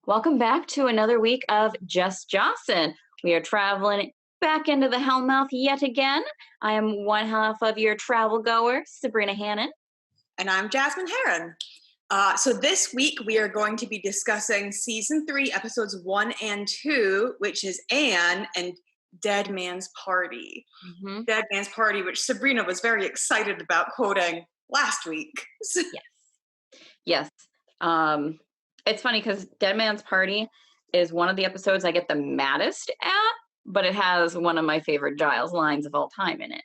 Welcome back to another week of Just Jossin. We are traveling back into the Hellmouth yet again. I am one half of your travel goer, Sabrina Hannon. And I'm Jasmine Heron. So this week we are going to be discussing season 3, episodes 1 and 2, which is Anne and Dead Man's Party. Mm-hmm. Dead Man's Party, which Sabrina was very excited about quoting last week. Yes. It's funny because Dead Man's Party is one of the episodes I get the maddest at, but it has one of my favorite Giles lines of all time in it.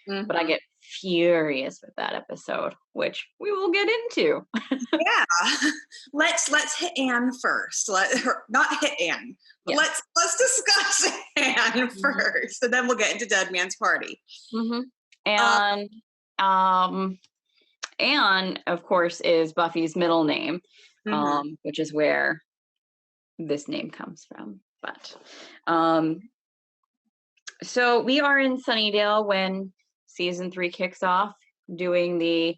Mm-hmm. But I get furious with that episode, which we will get into. Yeah. Let's hit Anne first. Not hit Anne. Yes. Let's discuss Anne first, and then we'll get into Dead Man's Party. Mm-hmm. And Anne, of course, is Buffy's middle name. Which is where this name comes from. But so we are in Sunnydale when season 3 kicks off, doing the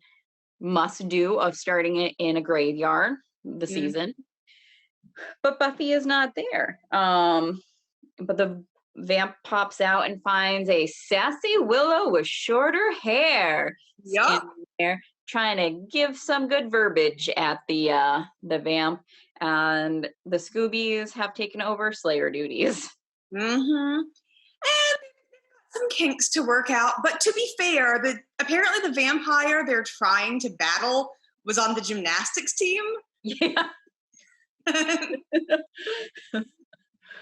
must-do of starting it in a graveyard, the season. But Buffy is not there. But the vamp pops out and finds a sassy Willow with shorter hair. Yep. There, trying to give some good verbiage at the vamp, and the Scoobies have taken over Slayer duties. And some kinks to work out, but to be fair, apparently the vampire they're trying to battle was on the gymnastics team. Yeah.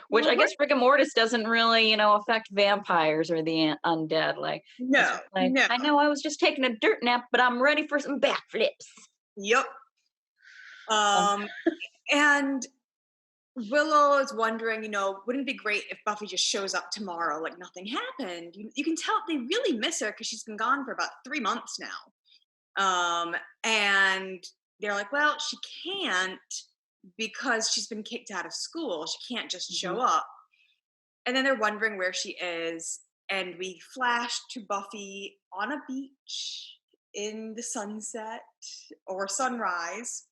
Which I guess rigor mortis doesn't really, affect vampires or the undead. No. I know I was just taking a dirt nap, but I'm ready for some backflips. Yep. And Willow is wondering, wouldn't it be great if Buffy just shows up tomorrow like nothing happened? You can tell they really miss her because she's been gone for about 3 months now. And they're like, well, she can't, because she's been kicked out of school. She can't just show up. And then they're wondering where she is. And we flash to Buffy on a beach in the sunset or sunrise.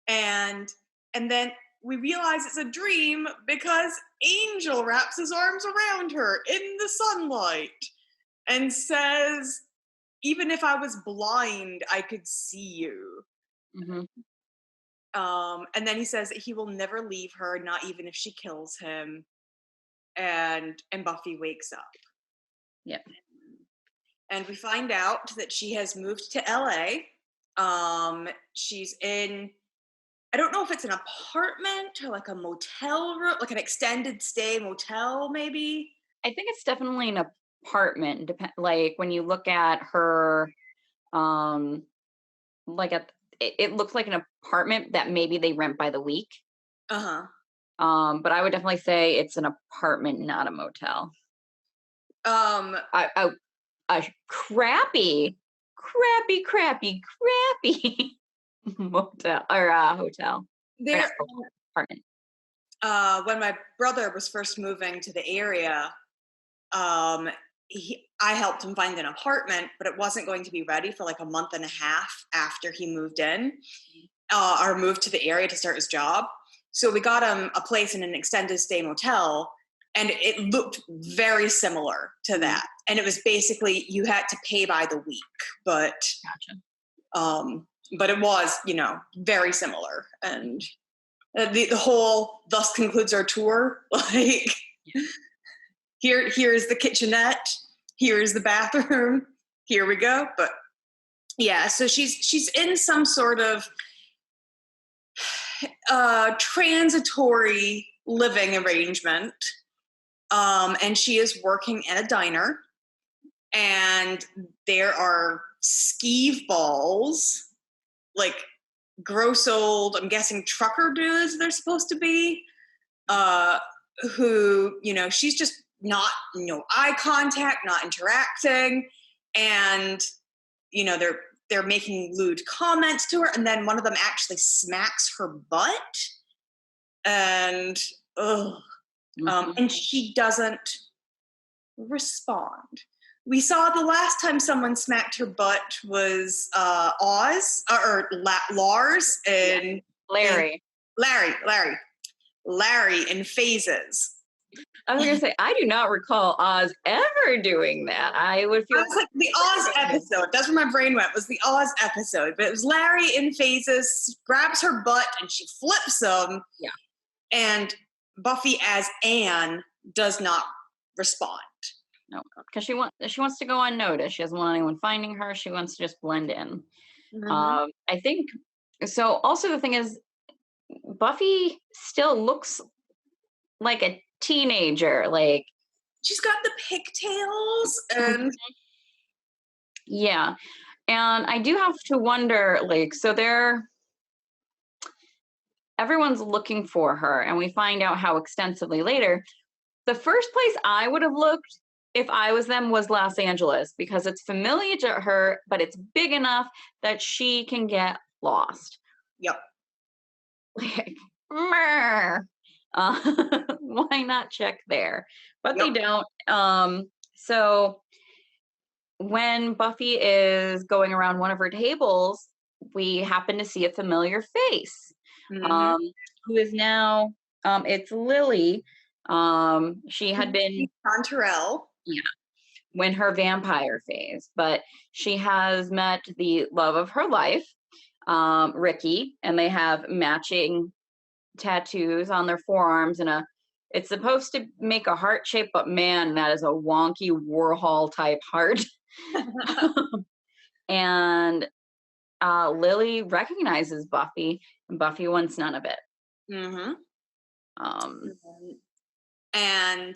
And then we realize it's a dream because Angel wraps his arms around her in the sunlight and says, even if I was blind, I could see you. And then he says that he will never leave her, not even if she kills him. And Buffy wakes up. Yep. And we find out that she has moved to LA. She's in, I don't know if it's an apartment or like a motel room, like an extended stay motel, maybe. I think it's definitely an apartment. Like when you look at her, it looks like an apartment that maybe they rent by the week. But I would definitely say it's an apartment, not a motel. A crappy motel or hotel. There, apartment. When my brother was first moving to the area, I helped him find an apartment, but it wasn't going to be ready for like a month and a half after he moved in, or moved to the area to start his job. So we got him a place in an extended stay motel, and it looked very similar to that. And it was basically, you had to pay by the week, but, but it was, very similar. And the whole, thus concludes our tour. Like, here's the kitchenette, here's the bathroom, here we go. But yeah, so she's in some sort of transitory living arrangement. And she is working at a diner, and there are skeeve balls, like gross old, I'm guessing trucker dudes they're supposed to be, who, she's just not, no eye contact, not interacting. And, they're making lewd comments to her. And then one of them actually smacks her butt. And, and she doesn't respond. We saw the last time someone smacked her butt was Lars and Larry. Larry. Larry in phases. I was gonna say, I do not recall Oz ever doing that. I would feel. I was like, the Oz episode. That's where my brain went, was the Oz episode. But it was Larry in phases, grabs her butt, and she flips him. Yeah. And Buffy as Anne does not respond. No, because she wants to go unnoticed. She doesn't want anyone finding her. She wants to just blend in. Mm-hmm. I think so. Also, the thing is, Buffy still looks like a teenager. Like, she's got the pigtails and yeah. And I do have to wonder, like, so everyone's looking for her, and we find out how extensively later. The first place I would have looked if I was them was Los Angeles, because it's familiar to her, but it's big enough that she can get lost. Yep. Like, why not check there? But Yep. they don't. So when Buffy is going around one of her tables, we happen to see a familiar face, who is now, it's Lily. She had been Chanterelle. Yeah, when her vampire phase, but she has met the love of her life, Ricky, and they have matching tattoos on their forearms, and it's supposed to make a heart shape, but man, that is a wonky Warhol type heart. And Lily recognizes Buffy, and Buffy wants none of it. Mm-hmm. And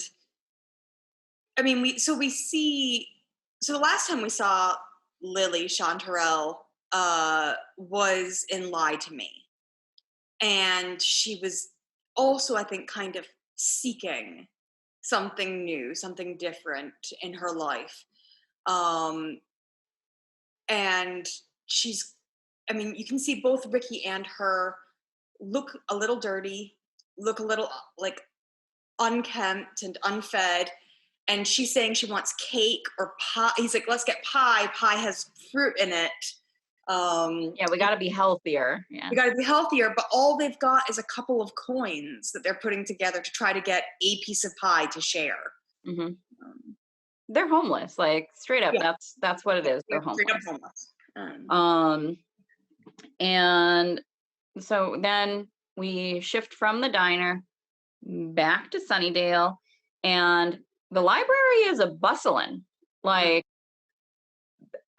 I mean, we see. So the last time we saw Lily Chanterelle was in Lie to Me, and she was also, I think, kind of seeking something new, something different in her life. And she's, I mean, you can see both Ricky and her look a little dirty, look a little like unkempt and unfed. And she's saying she wants cake or pie. He's like, let's get pie. Pie has fruit in it. Yeah, we got to be healthier. Yeah, we got to be healthier. But all they've got is a couple of coins that they're putting together to try to get a piece of pie to share. Mm-hmm. They're homeless, like straight up. Yeah. That's what it is. They're homeless. Straight up homeless. And so then we shift from the diner back to Sunnydale, and the library is a bustling. Like,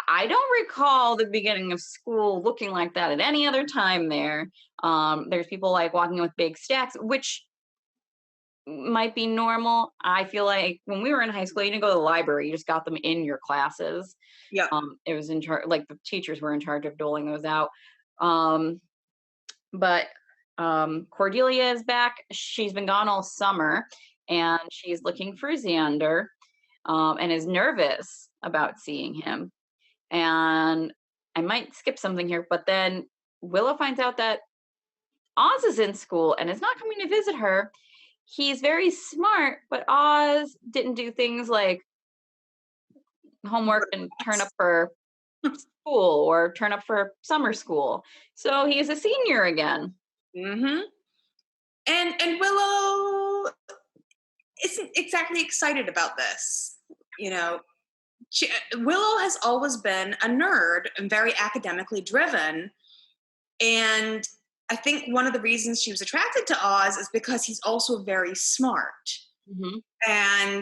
I don't recall the beginning of school looking like that at any other time there. There's people like walking in with big stacks, which might be normal. I feel like when we were in high school, you didn't go to the library, you just got them in your classes. Yeah. It was in charge, like the teachers were in charge of doling those out. But Cordelia is back. She's been gone all summer, and she's looking for Xander, and is nervous about seeing him. And I might skip something here, but then Willow finds out that Oz is in school and is not coming to visit her. He's very smart, but Oz didn't do things like homework and turn up for school or turn up for summer school. So he's a senior again. Mm-hmm. And Willow isn't exactly excited about this. You know, Willow has always been a nerd and very academically driven. And I think one of the reasons she was attracted to Oz is because he's also very smart. Mm-hmm.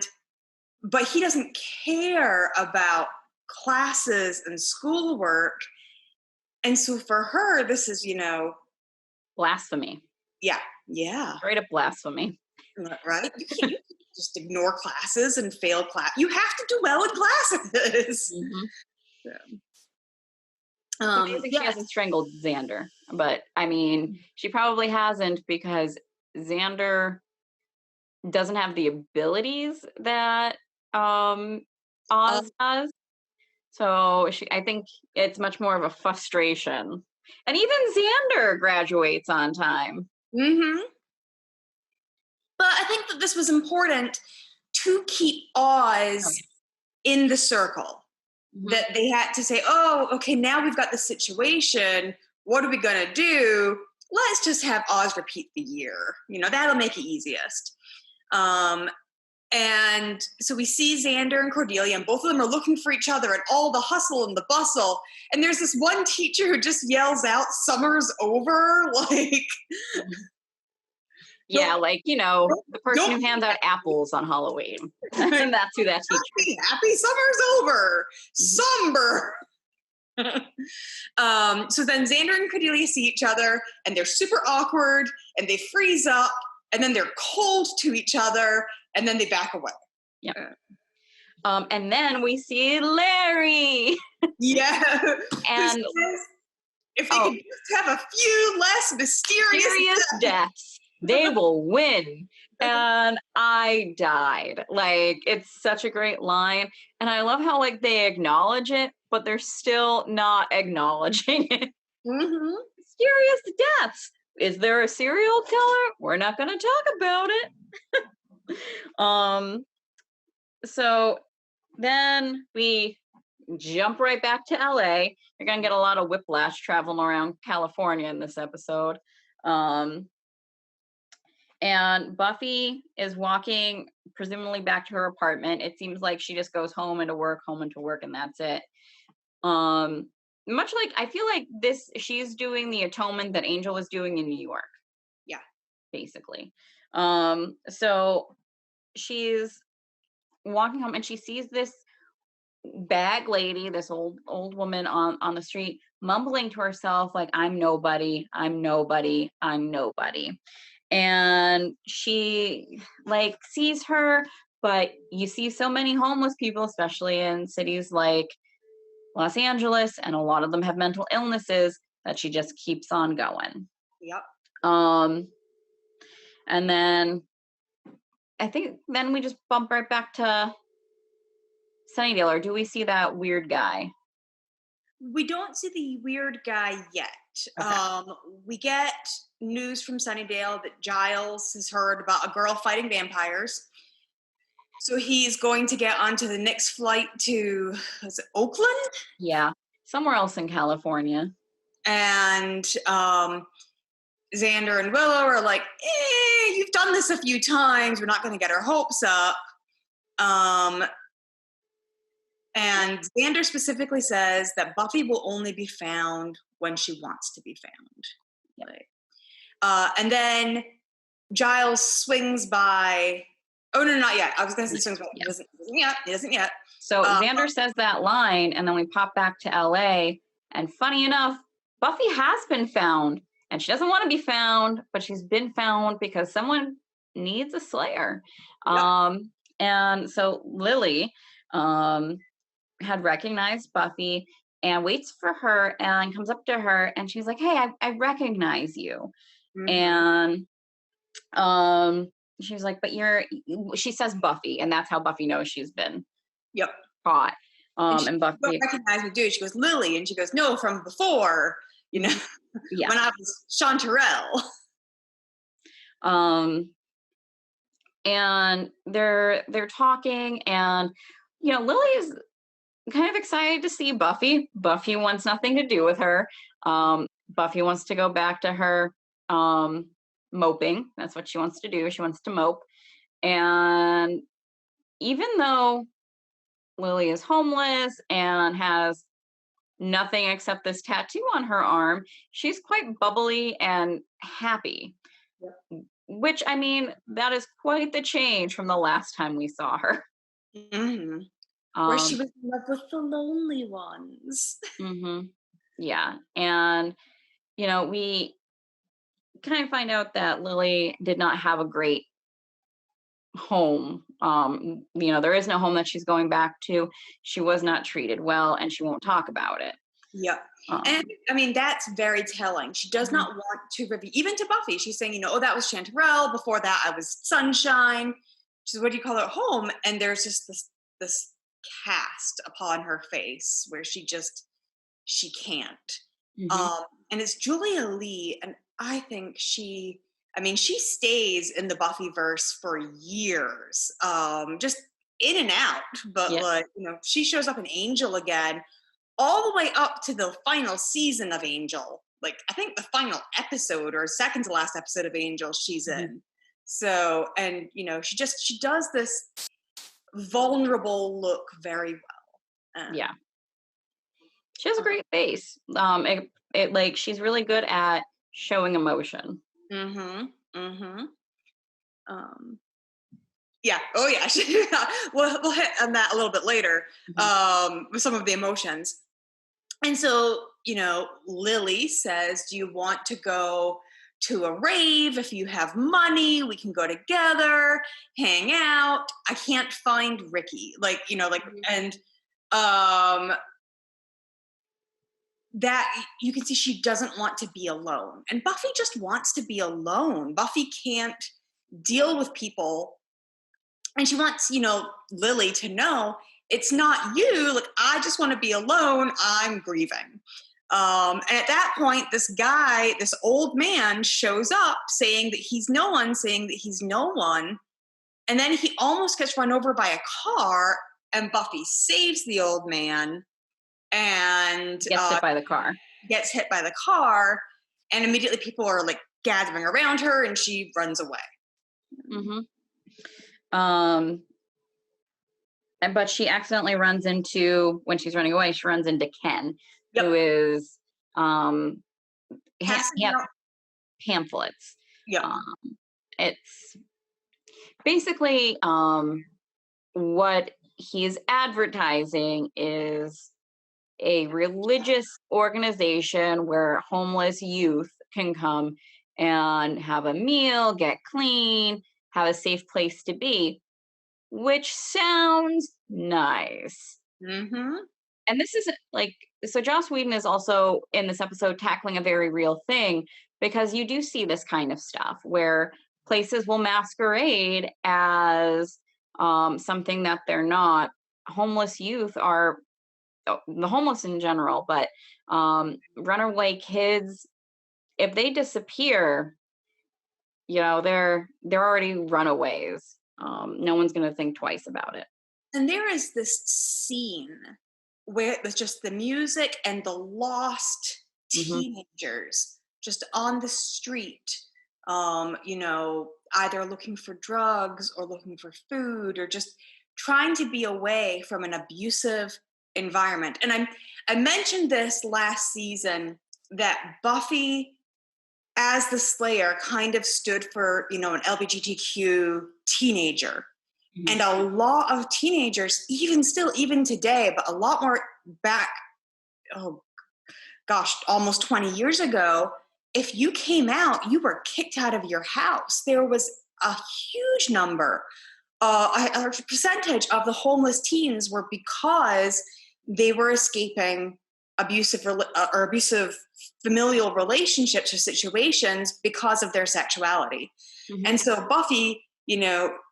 But he doesn't care about classes and schoolwork. And so for her, this is, blasphemy. Yeah. Yeah. Straight up blasphemy. Right? You can't just ignore classes and fail class. You have to do well in classes. Mm-hmm. Yeah. I think she hasn't strangled Xander, but I mean, she probably hasn't, because Xander doesn't have the abilities that Oz does. So I think it's much more of a frustration. And even Xander graduates on time. Mm-hmm. But I think that this was important to keep Oz in the circle. Mm-hmm. That they had to say, oh, okay, now we've got the situation. What are we going to do? let's just have Oz repeat the year. That'll make it easiest. And so we see Xander and Cordelia, and both of them are looking for each other and all the hustle and the bustle. And there's this one teacher who just yells out, "Summer's over!" Like, yeah, like, the person who hands out apples on Halloween. And that's who that teacher. Happy summer's over. Somber. So then Xander and Cordelia see each other, and they're super awkward, and they freeze up, and then they're cold to each other, and then they back away. Yeah. And then we see Larry. Yeah. And if they could just have a few less mysterious deaths, they will win. And I died. Like, it's such a great line. And I love how, like, they acknowledge it, but they're still not acknowledging it. Mm-hmm. Mysterious deaths. Is there a serial killer? We're not going to talk about it. So then we jump right back to LA. You're going to get a lot of whiplash traveling around California in this episode. And Buffy is walking presumably back to her apartment. It seems like she just goes home and to work, and that's it. Much like, I feel like she's doing the atonement that Angel is doing in New York. Yeah. Basically. So she's walking home and she sees this bag lady, this old woman on the street, mumbling to herself, like, "I'm nobody, I'm nobody, I'm nobody." And she, like, sees her, but you see so many homeless people, especially in cities like Los Angeles, and a lot of them have mental illnesses, that she just keeps on going. Yep. And then I think then we just bump right back to Sunnydale, or do we see that weird guy? We don't see the weird guy yet. Okay. We get news from Sunnydale that Giles has heard about a girl fighting vampires. So he's going to get onto the next flight to, is it Oakland? Yeah, somewhere else in California. And Xander and Willow are like, you've done this a few times. We're not going to get our hopes up. And Xander specifically says that Buffy will only be found when she wants to be found. Right. And then Giles swings by. Oh, no, not yet. I was going to say swings by. Yeah. He doesn't yet. So Xander says that line, and then we pop back to LA. And funny enough, Buffy has been found. And she doesn't want to be found, but she's been found because someone needs a slayer. Yep. And so Lily had recognized Buffy and waits for her and comes up to her and she's like, "Hey, I recognize you." Mm-hmm. And she's like, "But she says Buffy," and that's how Buffy knows she's been caught. And Buffy recognize me, dude. She goes, "Lily," and she goes, "No, from before, yeah. When I was Chanterelle." And they're talking, and Lily is kind of excited to see Buffy. Buffy wants nothing to do with her. Buffy wants to go back to her moping. That's what she wants to do. She wants to mope. And even though Lily is homeless and has nothing except this tattoo on her arm, she's quite bubbly and happy. Yep. Which, I mean, that is quite the change from the last time we saw her. Mm-hmm. Where she was in love with the lonely ones. Mm-hmm. Yeah. And, we kind of find out that Lily did not have a great home. There is no home that she's going back to. She was not treated well, and she won't talk about it. Yeah. And I mean, that's very telling. She does not want to review, even to Buffy. She's saying, "Oh, that was Chanterelle. Before that, I was Sunshine." She says, "What do you call it? Home?" And there's just this cast upon her face where she can't. Mm-hmm. And it's Julia Lee, and I think she stays in the Buffyverse for years, just in and out. But she shows up in Angel again, all the way up to the final season of Angel. like, I think the final episode or second to last episode of Angel she's in. So, and she does this vulnerable look very well. Yeah. She has a great face. Like, she's really good at showing emotion. Yeah. Oh yeah. We'll hit on that a little bit later. With some of the emotions. And so, Lily says, do you want to go to a rave? If you have money, we can go together, hang out. I can't find Ricky. And that you can see she doesn't want to be alone. And Buffy just wants to be alone. Buffy can't deal with people. And she wants, Lily to know, it's not you. Like, I just want to be alone. I'm grieving. And at that point, this old man shows up saying that he's no one. And then he almost gets run over by a car, and Buffy saves the old man and gets hit by the car. And immediately people are like gathering around her, and she runs away. But she accidentally runs into, when she's running away, she runs into Ken, who is pamphlets. It's basically what he's advertising is a religious organization where homeless youth can come and have a meal, get clean, have a safe place to be, which sounds nice. And this is so Joss Whedon is also in this episode tackling a very real thing, because you do see this kind of stuff where places will masquerade as something that they're not. Homeless youth are the homeless in general, but runaway kids, if they disappear, they're already runaways. No one's going to think twice about it. And there is this scene where it's just the music and the lost teenagers just on the street, either looking for drugs or looking for food or just trying to be away from an abusive environment. And I mentioned this last season, that Buffy as the Slayer kind of stood for, an LGBTQ teenager. And a lot of teenagers, even today, but a lot more back, almost 20 years ago, if you came out, you were kicked out of your house. There was a huge number, a percentage of the homeless teens were because they were escaping abusive familial relationships or situations because of their sexuality. And so Buffy,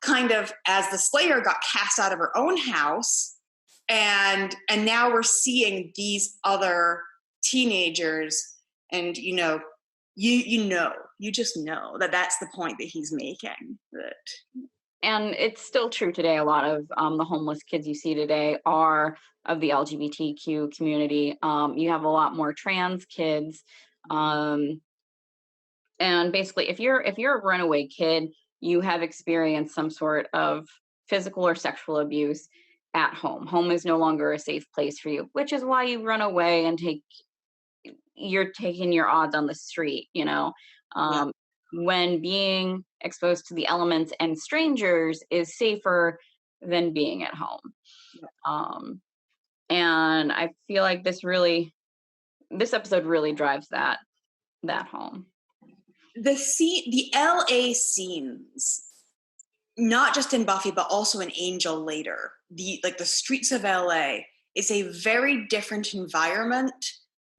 kind of as the Slayer got cast out of her own house, and now we're seeing these other teenagers, and you just know that that's the point that he's making. And it's still true today. A lot of the homeless kids you see today are of the LGBTQ community. You have a lot more trans kids. And basically, if you're a runaway kid, you have experienced some sort of physical or sexual abuse at home. Home is no longer a safe place for you, which is why you run away and you're taking your odds on the street, when being exposed to the elements and strangers is safer than being at home. And I feel like this episode really drives that home. The LA scenes, not just in Buffy, but also in Angel later, the streets of LA is a very different environment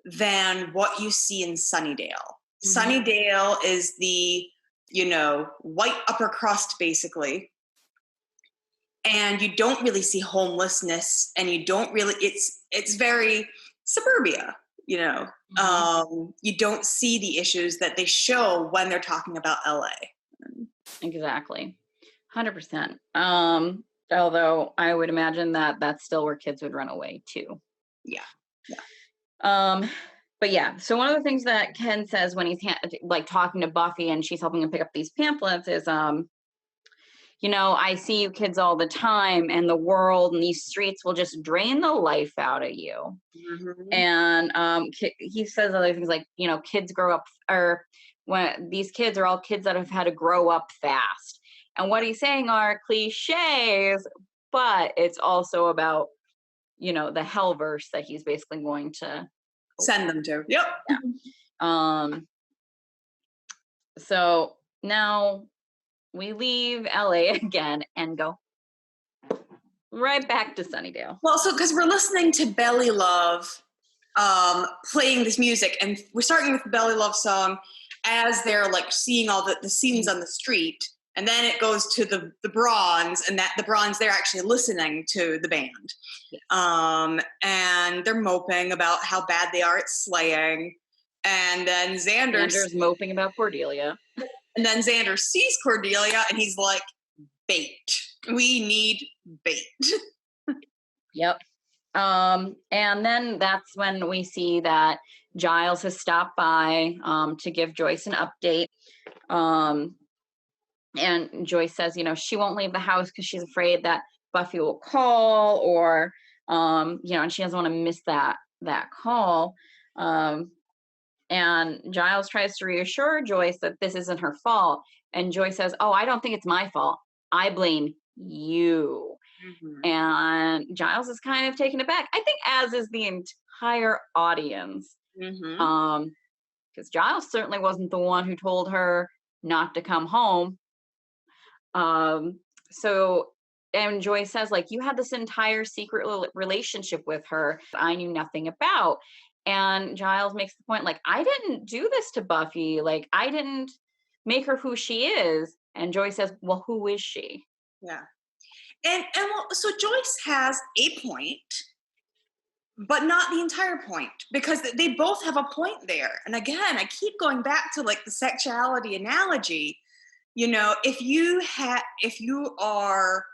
than what you see in Sunnydale. Sunnydale is the, white upper crust, basically. And you don't really see homelessness, and you don't really, it's very suburbia, you don't see the issues that they show when they're talking about LA. Exactly. 100%. Although I would imagine that that's still where kids would run away too. Yeah. But yeah, so one of the things that Ken says when he's like talking to Buffy and she's helping him pick up these pamphlets is, you know, I see you kids all the time, and the world and these streets will just drain the life out of you. Mm-hmm. And he says other things like, you know, kids grow up, or when these kids are all kids that have had to grow up fast. And what he's saying are cliches, but it's also about, you know, the Hellverse that he's basically going to send them to. Yep. Yeah. So now we leave LA again and go right back to Sunnydale. Well, so because we're listening to Belly Love playing this music, and we're starting with the Belly Love song as they're like seeing all the scenes on the street, and then it goes to the Bronze, and that the Bronze, they're actually listening to the band. Yes. And they're moping about how bad they are at slaying. And then Xander's moping about Cordelia. And then Xander sees Cordelia and he's like, bait. We need bait. Yep. And then that's when we see that Giles has stopped by to give Joyce an update. And Joyce says, you know, she won't leave the house because she's afraid that Buffy will call, or you know, and she doesn't want to miss that call. And Giles tries to reassure Joyce that this isn't her fault. And Joyce says, oh, I don't think it's my fault. I blame you. Mm-hmm. And Giles is kind of taken aback. I think as is the entire audience. Mm-hmm. Because Giles certainly wasn't the one who told her not to come home. So, and Joyce says, like, you had this entire secret relationship with her I knew nothing about. And Giles makes the point, like, I didn't do this to Buffy. Like, I didn't make her who she is. And Joyce says, well, who is she? Yeah. And well, so Joyce has a point, but not the entire point, because they both have a point there. And again, I keep going back to like the sexuality analogy. You know, if you are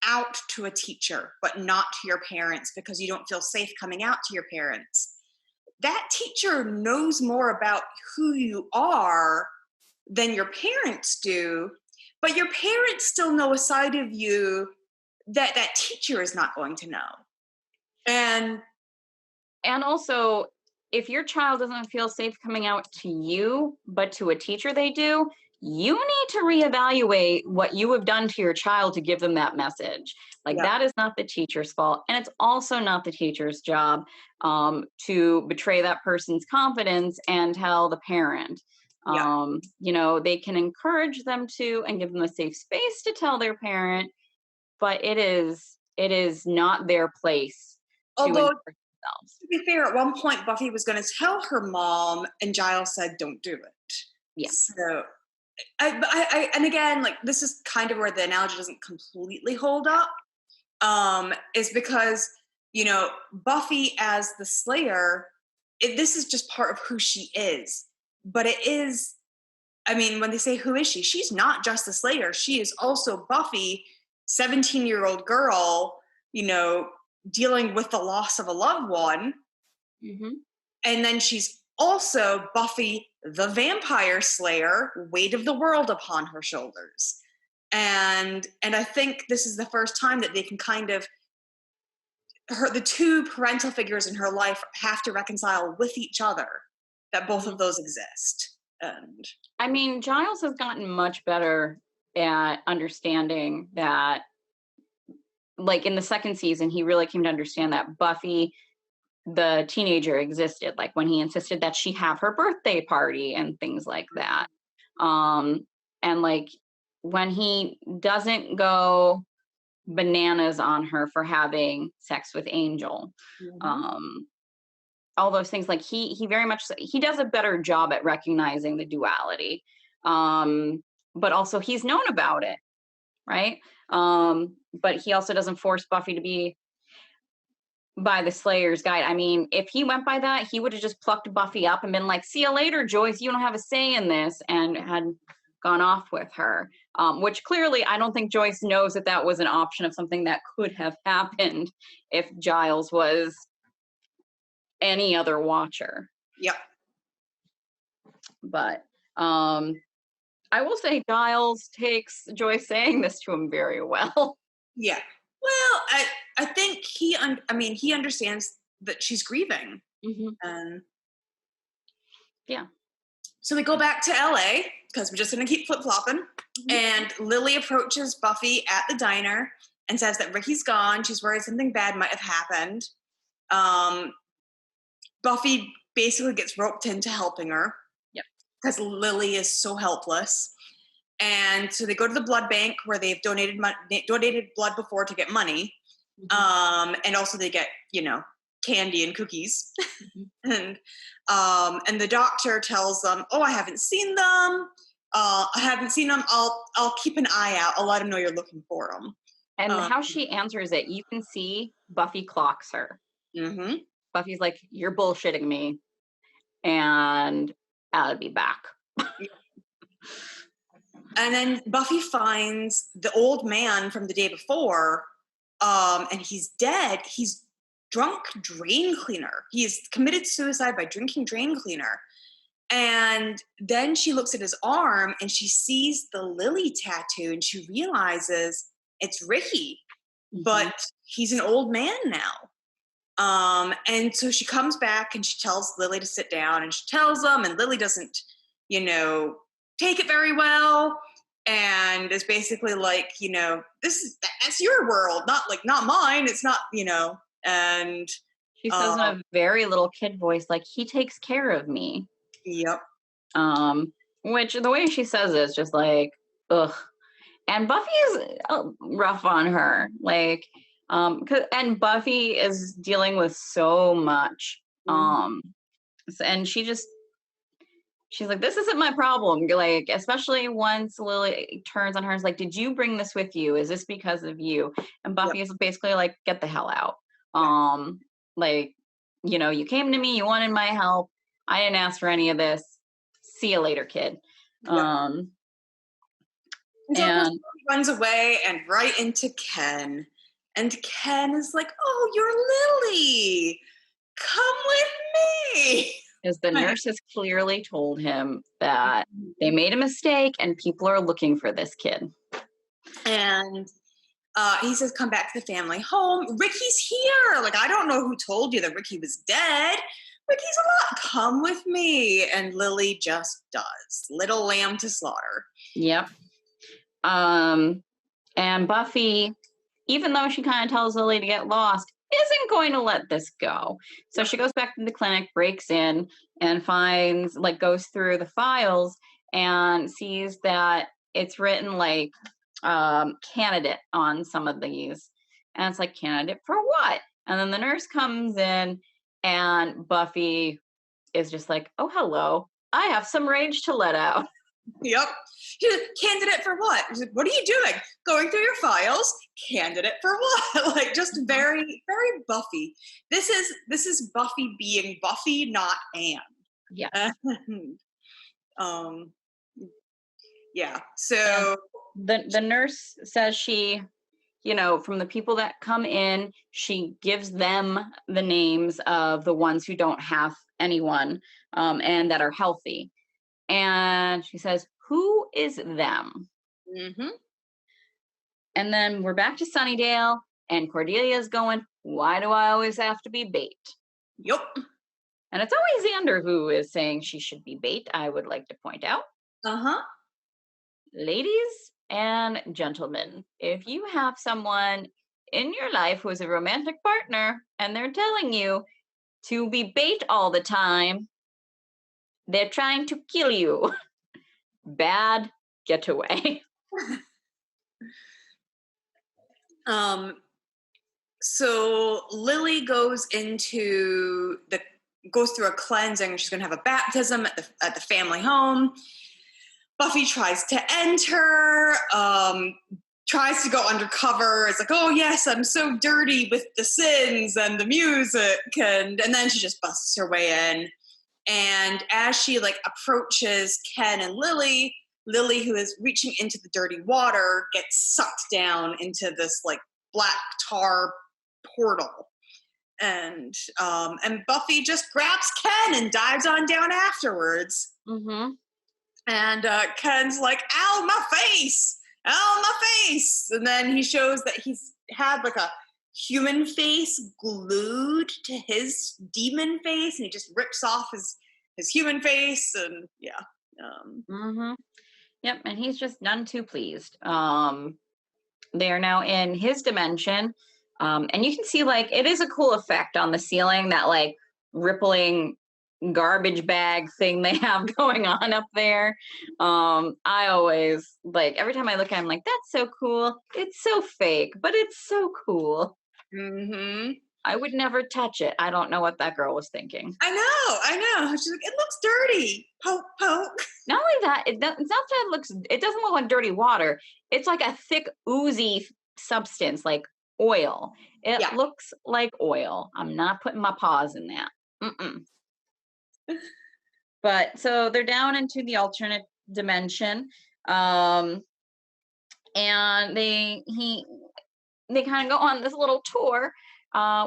out to a teacher, but not to your parents because you don't feel safe coming out to your parents, that teacher knows more about who you are than your parents do, but your parents still know a side of you that teacher is not going to know. And also, if your child doesn't feel safe coming out to you, but to a teacher they do, you need to reevaluate what you have done to your child to give them that message. Like, that is not the teacher's fault. And it's also not the teacher's job to betray that person's confidence and tell the parent. You know, they can encourage them to and give them a safe space to tell their parent, but it is not their place. Although, to be fair, at one point Buffy was going to tell her mom, and Giles said, "Don't do it." Yes. So, I and again, like, this is kind of where the analogy doesn't completely hold up. Is because, you know, Buffy as the Slayer, this is just part of who she is. But it is, I mean, when they say who is she, she's not just the Slayer. She is also Buffy, 17-year-old girl, you know, dealing with the loss of a loved one. Mm-hmm. And then she's also Buffy, the Vampire Slayer, weight of the world upon her shoulders. And I think this is the first time that they can kind of, the two parental figures in her life have to reconcile with each other, that both of those exist. And I mean, Giles has gotten much better at understanding that, like, in the second season, he really came to understand that Buffy, the teenager, existed, like when he insisted that she have her birthday party and things like that. And like when he doesn't go bananas on her for having sex with Angel, all those things, like he very much, he does a better job at recognizing the duality, but also he's known about it, right? But he also doesn't force Buffy to be by the Slayer's guide. I mean, if he went by that, he would have just plucked Buffy up and been like, see you later, Joyce, you don't have a say in this, and had gone off with her, which clearly I don't think Joyce knows that that was an option of something that could have happened if Giles was any other watcher. Yep. But I will say Giles takes Joyce saying this to him very well. Yeah. Well, I think he understands that she's grieving. And yeah. So we go back to LA because we're just going to keep flip-flopping. And Lily approaches Buffy at the diner and says that Ricky's gone. She's worried something bad might have happened. Buffy basically gets roped into helping her. Yep. Because Lily is so helpless. And so they go to the blood bank where they've donated blood before to get money. And also they get, candy and cookies. And the doctor tells them, "Oh, I haven't seen them. I'll keep an eye out. I'll let them know you're looking for them." And how she answers it, you can see Buffy clocks her. Buffy's like, "You're bullshitting me, and I'll be back." And then Buffy finds the old man from the day before, and he's dead. He's drunk drain cleaner. He's committed suicide by drinking drain cleaner. And then she looks at his arm and she sees the Lily tattoo and she realizes it's Ricky, but he's an old man now. And so she comes back and she tells Lily to sit down and she tells them, and Lily doesn't, take it very well. And is basically like, that's your world, not mine. It's not, and she says in a very little kid voice, like, he takes care of me. Yep. Which the way she says it is just like, ugh. And Buffy is rough on her, like, and Buffy is dealing with so much, and she's like, this isn't my problem. Like, especially once Lily turns on her, is like, did you bring this with you? Is this because of you? And Buffy is basically like, get the hell out. Like, you came to me, you wanted my help. I didn't ask for any of this. See you later, kid. And runs away and right into Ken. And Ken is like, "Oh, you're Lily. Come with me." Because the nurse has clearly told him that they made a mistake and people are looking for this kid. And he says, "Come back to the family home. Ricky's here. Like, I don't know who told you that Ricky was dead. Ricky's alive. Come with me." And Lily just does. Little lamb to slaughter. Yep. And Buffy, even though she kind of tells Lily to get lost, isn't going to let this go. So she goes back to the clinic, breaks in, and finds, like, goes through the files and sees that it's written like candidate on some of these. And it's like, candidate for what? And then the nurse comes in and Buffy is just like, "Oh, hello. I have some rage to let out." Yep. Candidate for what? Like, what are you doing? Going through your files? Candidate for what? Like, just very, very Buffy. This is Buffy being Buffy, not Anne. Yeah. Yeah. So the nurse says she, from the people that come in, she gives them the names of the ones who don't have anyone, and that are healthy. And she says, "Who is them?" And then we're back to Sunnydale, and Cordelia's going, "Why do I always have to be bait?" Yep. And it's always Xander who is saying she should be bait, I would like to point out. Ladies and gentlemen, if you have someone in your life who is a romantic partner and they're telling you to be bait all the time, they're trying to kill you. Bad getaway. So Lily goes through a cleansing. She's going to have a baptism at the family home. Buffy tries to enter, tries to go undercover. It's like, "Oh yes, I'm so dirty with the sins and the music," and then she just busts her way in. And as she approaches Ken and Lily, who is reaching into the dirty water, gets sucked down into this black tar portal. And Buffy just grabs Ken and dives on down afterwards. Mm-hmm. And Ken's like, ow, my face! Ow, my face! And then he shows that he's had like a human face glued to his demon face, and he just rips off his human face, and yeah. Mm-hmm. Yep, and he's just none too pleased. They are now in his dimension. And you can see, like, it is a cool effect on the ceiling, that, like, rippling garbage bag thing they have going on up there. I always, like, every time I look at it, I'm like, that's so cool. It's so fake, but it's so cool. Mm-hmm. I would never touch it. I don't know what that girl was thinking. I know. She's like, it looks dirty. Poke, poke. Not only that, it's not that it doesn't look like dirty water. It's like a thick, oozy substance, like oil. It looks like oil. I'm not putting my paws in that. But so they're down into the alternate dimension, and they kind of go on this little tour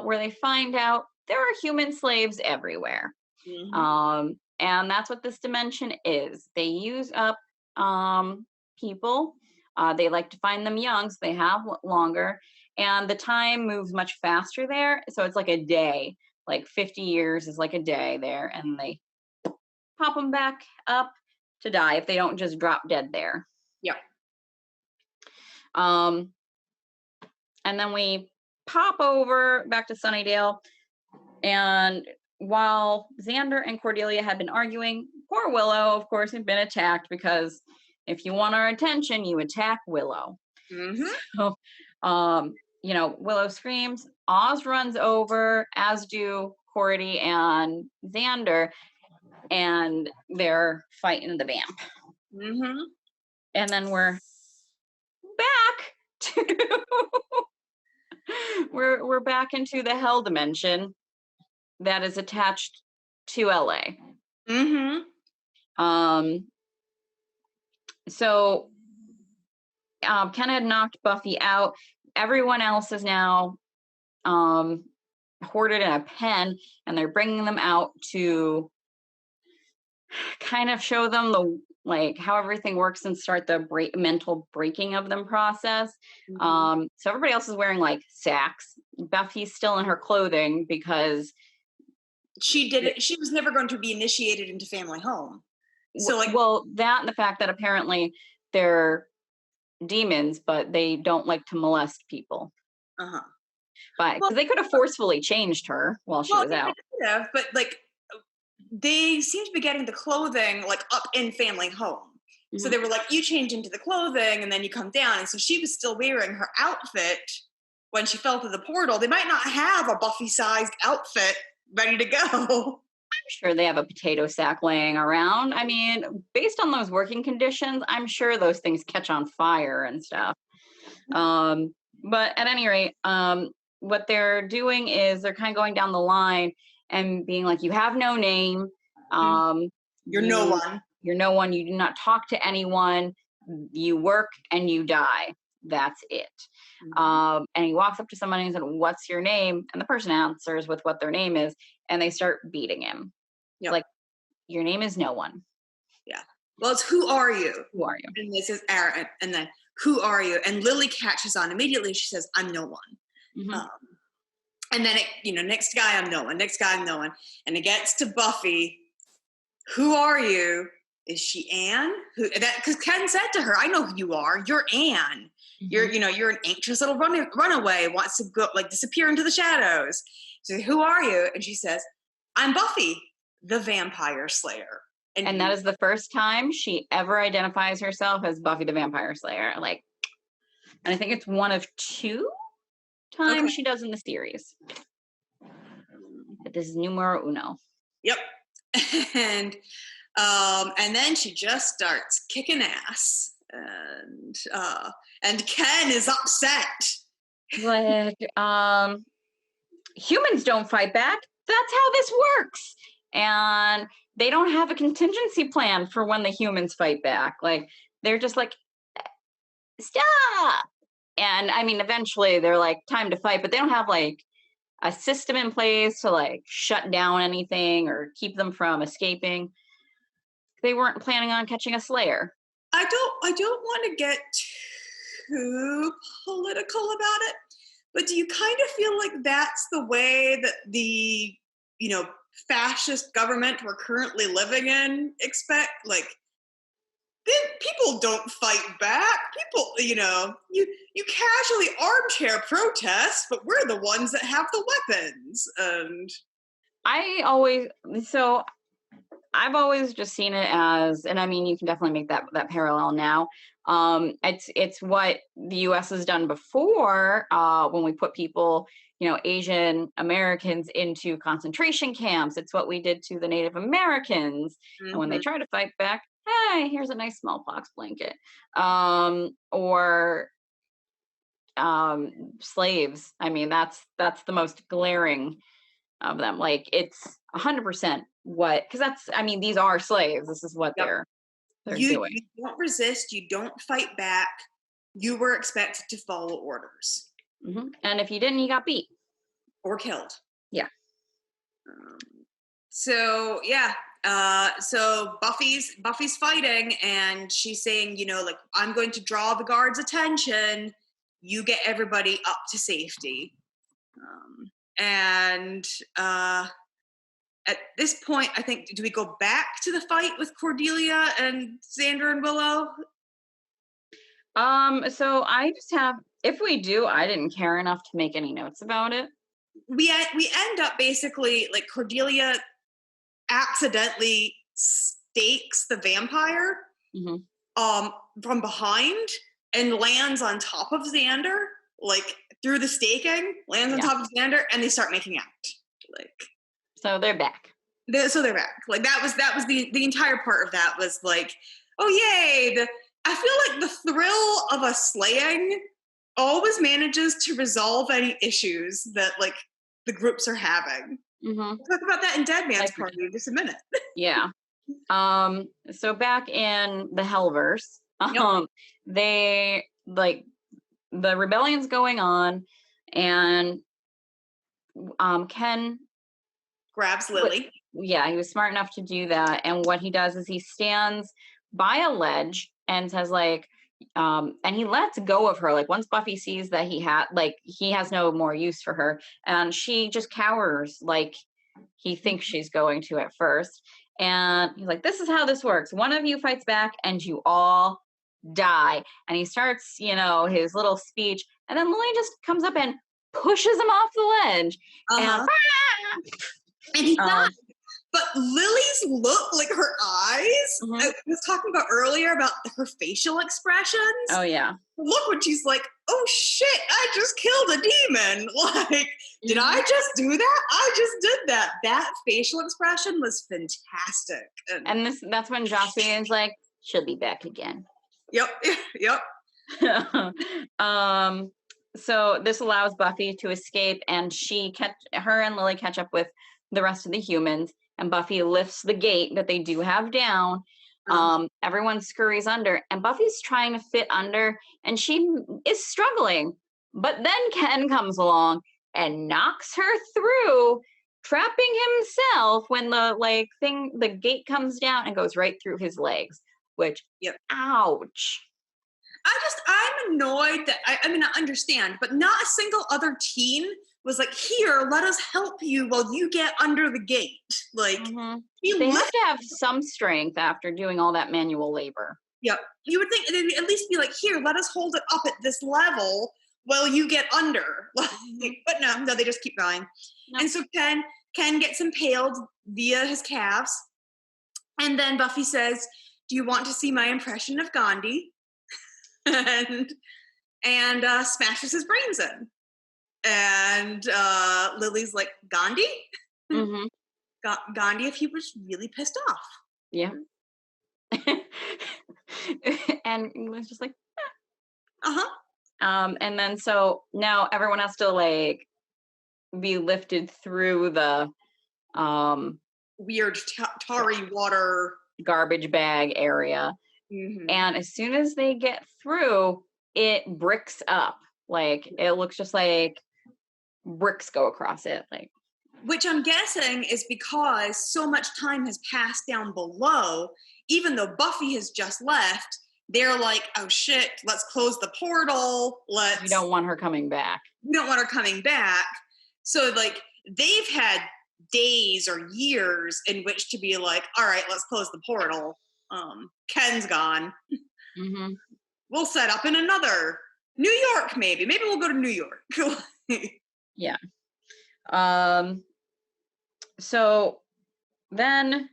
where they find out there are human slaves everywhere. Mm-hmm. And that's what this dimension is. They use up people. They like to find them young, so they have longer. And the time moves much faster there. So it's like a day. Like 50 years is like a day there. And they pop them back up to die if they don't just drop dead there. Yeah. And then we pop over back to Sunnydale. And while Xander and Cordelia had been arguing, poor Willow, of course, had been attacked, because if you want our attention, you attack Willow. Mm-hmm. So, Willow screams. Oz runs over, as do Cordy and Xander, and they're fighting the vamp. Mm-hmm. And then we're back to we're back into the hell dimension that is attached to LA. Mm-hmm. So Ken had knocked Buffy out. Everyone else is now hoarded in a pen, and they're bringing them out to kind of show them how everything works and start the mental breaking of them process. Mm-hmm. So everybody else is wearing like sacks. Buffy's still in her clothing because she was never going to be initiated into family home. So that and the fact that apparently they're demons, but they don't like to molest people. Uh-huh. But they could have forcefully changed her while she was out. They could have, but they seem to be getting the clothing up in family home. Mm-hmm. So they were like, you change into the clothing and then you come down. And so she was still wearing her outfit when she fell through the portal. They might not have a Buffy-sized outfit ready to go. I'm sure they have a potato sack laying around. I mean, based on those working conditions, I'm sure those things catch on fire and stuff. But at any rate, what they're doing is they're kind of going down the line and being like, you have no name. You're no one. You're no one. You do not talk to anyone. You work and you die. That's it. Mm-hmm. And he walks up to somebody and said, what's your name? And the person answers with what their name is. And they start beating him. Yep. Like, your name is no one. Yeah. Well, it's who are you? Who are you? And this is Aaron. And then, who are you? And Lily catches on immediately. She says, I'm no one. Mm-hmm. And then, next guy, I'm no one. Next guy, I'm no one. And it gets to Buffy. Who are you? Is she Anne? Because Ken said to her, I know who you are. You're Anne. Mm-hmm. You're an anxious little runaway, wants to go, disappear into the shadows. So who are you? And she says, I'm Buffy, the Vampire Slayer. And that is the first time she ever identifies herself as Buffy the Vampire Slayer. And I think it's one of two times she does in the series. But this is numero uno. Yep. And then she just starts kicking ass. And Ken is upset. Humans don't fight back. That's how this works. And they don't have a contingency plan for when the humans fight back. They're just like, stop. And I mean, eventually they're like, time to fight, but they don't have a system in place to like shut down anything or keep them from escaping. They weren't planning on catching a slayer. I don't want to get too political about it, but do you kind of feel like that's the way that the, fascist government we're currently living in expect? Like, people don't fight back. People, you casually armchair protest, but we're the ones that have the weapons. And I've always just seen it as, and I mean, you can definitely make that parallel now. It's what the U.S. has done before when we put people, Asian Americans into concentration camps. It's what we did to the Native Americans. Mm-hmm. And when they try to fight back, hey, here's a nice smallpox blanket. Or slaves. I mean, that's the most glaring of them. Like, it's 100% these are slaves. This is what they're doing. You don't resist, you don't fight back. You were expected to follow orders. Mm-hmm. And if you didn't, you got beat. Or killed. Yeah. So Buffy's fighting, and she's saying, I'm going to draw the guards' attention. You get everybody up to safety. At this point, I think, do we go back to the fight with Cordelia and Xander and Willow? So I just have, if we do, I didn't care enough to make any notes about it. We end up basically, like, Cordelia accidentally stakes the vampire from behind and lands on top of Xander, like, through the staking, lands on top of Xander, and they start making out. Like, so they're back. They're back. Like, that was the entire part of that was like, oh yay! I feel like the thrill of a slaying always manages to resolve any issues that, like, the groups are having. Mm-hmm. We'll talk about that in Dead Man's Party in just a minute. Yeah. So back in the Hellverse, they, like, the rebellion's going on, and Ken grabs Lily. He was smart enough to do that. And what he does is he stands by a ledge and says, like, and he lets go of her. Like, once Buffy sees that he has no more use for her, and she just cowers like he thinks she's going to at first. And he's like, this is how this works. One of you fights back and you all die. And he starts, his little speech, and then Lily just comes up and pushes him off the ledge. And he dies. But Lily's look, like her eyes, I was talking about earlier about her facial expressions. Oh, yeah. Look when she's like, oh, shit, I just killed a demon. Like, did I just do that? I just did that. That facial expression was fantastic. And that's when Jossin's like, she'll be back again. Yep. So this allows Buffy to escape, and her and Lily catch up with the rest of the humans. And Buffy lifts the gate that they do have down. Everyone scurries under, and Buffy's trying to fit under, and she is struggling. But then Ken comes along and knocks her through, trapping himself when the gate comes down and goes right through his legs, which, ouch. I'm annoyed that, I understand, but not a single other teen was like, here, let us help you while you get under the gate. Like, they have to have some strength after doing all that manual labor. Yep. You would think they'd at least be like, here, let us hold it up at this level while you get under. But no, they just keep going. No. And so Ken gets impaled via his calves. And then Buffy says, do you want to see my impression of Gandhi? and smashes his brains in. And Lily's like, Gandhi? Gandhi if he was really pissed off. Yeah. And Lily's just like, and then so now everyone has to, like, be lifted through the weird tarry water garbage bag area. And as soon as they get through, it bricks up. Like, it looks just like bricks go across it. Like, which I'm guessing is because so much time has passed down below, even though Buffy has just left, they're like, oh shit, let's close the portal. we don't want her coming back. We don't want her coming back. So like they've had days or years in which to be like, all right, let's close the portal. Ken's gone. Mm-hmm. We'll set up in another New York, maybe we'll go to New York. Yeah. So then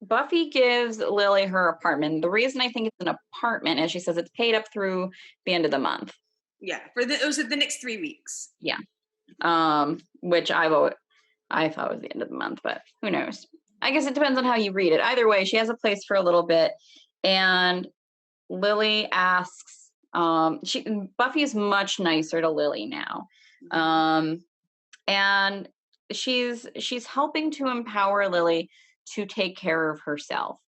Buffy gives Lily her apartment. The reason I think it's an apartment is she says it's paid up through the end of the month. Yeah, it was the next 3 weeks. Yeah. Which I thought was the end of the month, but who knows? I guess it depends on how you read it. Either way, she has a place for a little bit, and Lily asks, Buffy is much nicer to Lily now. And she's helping to empower Lily to take care of herself.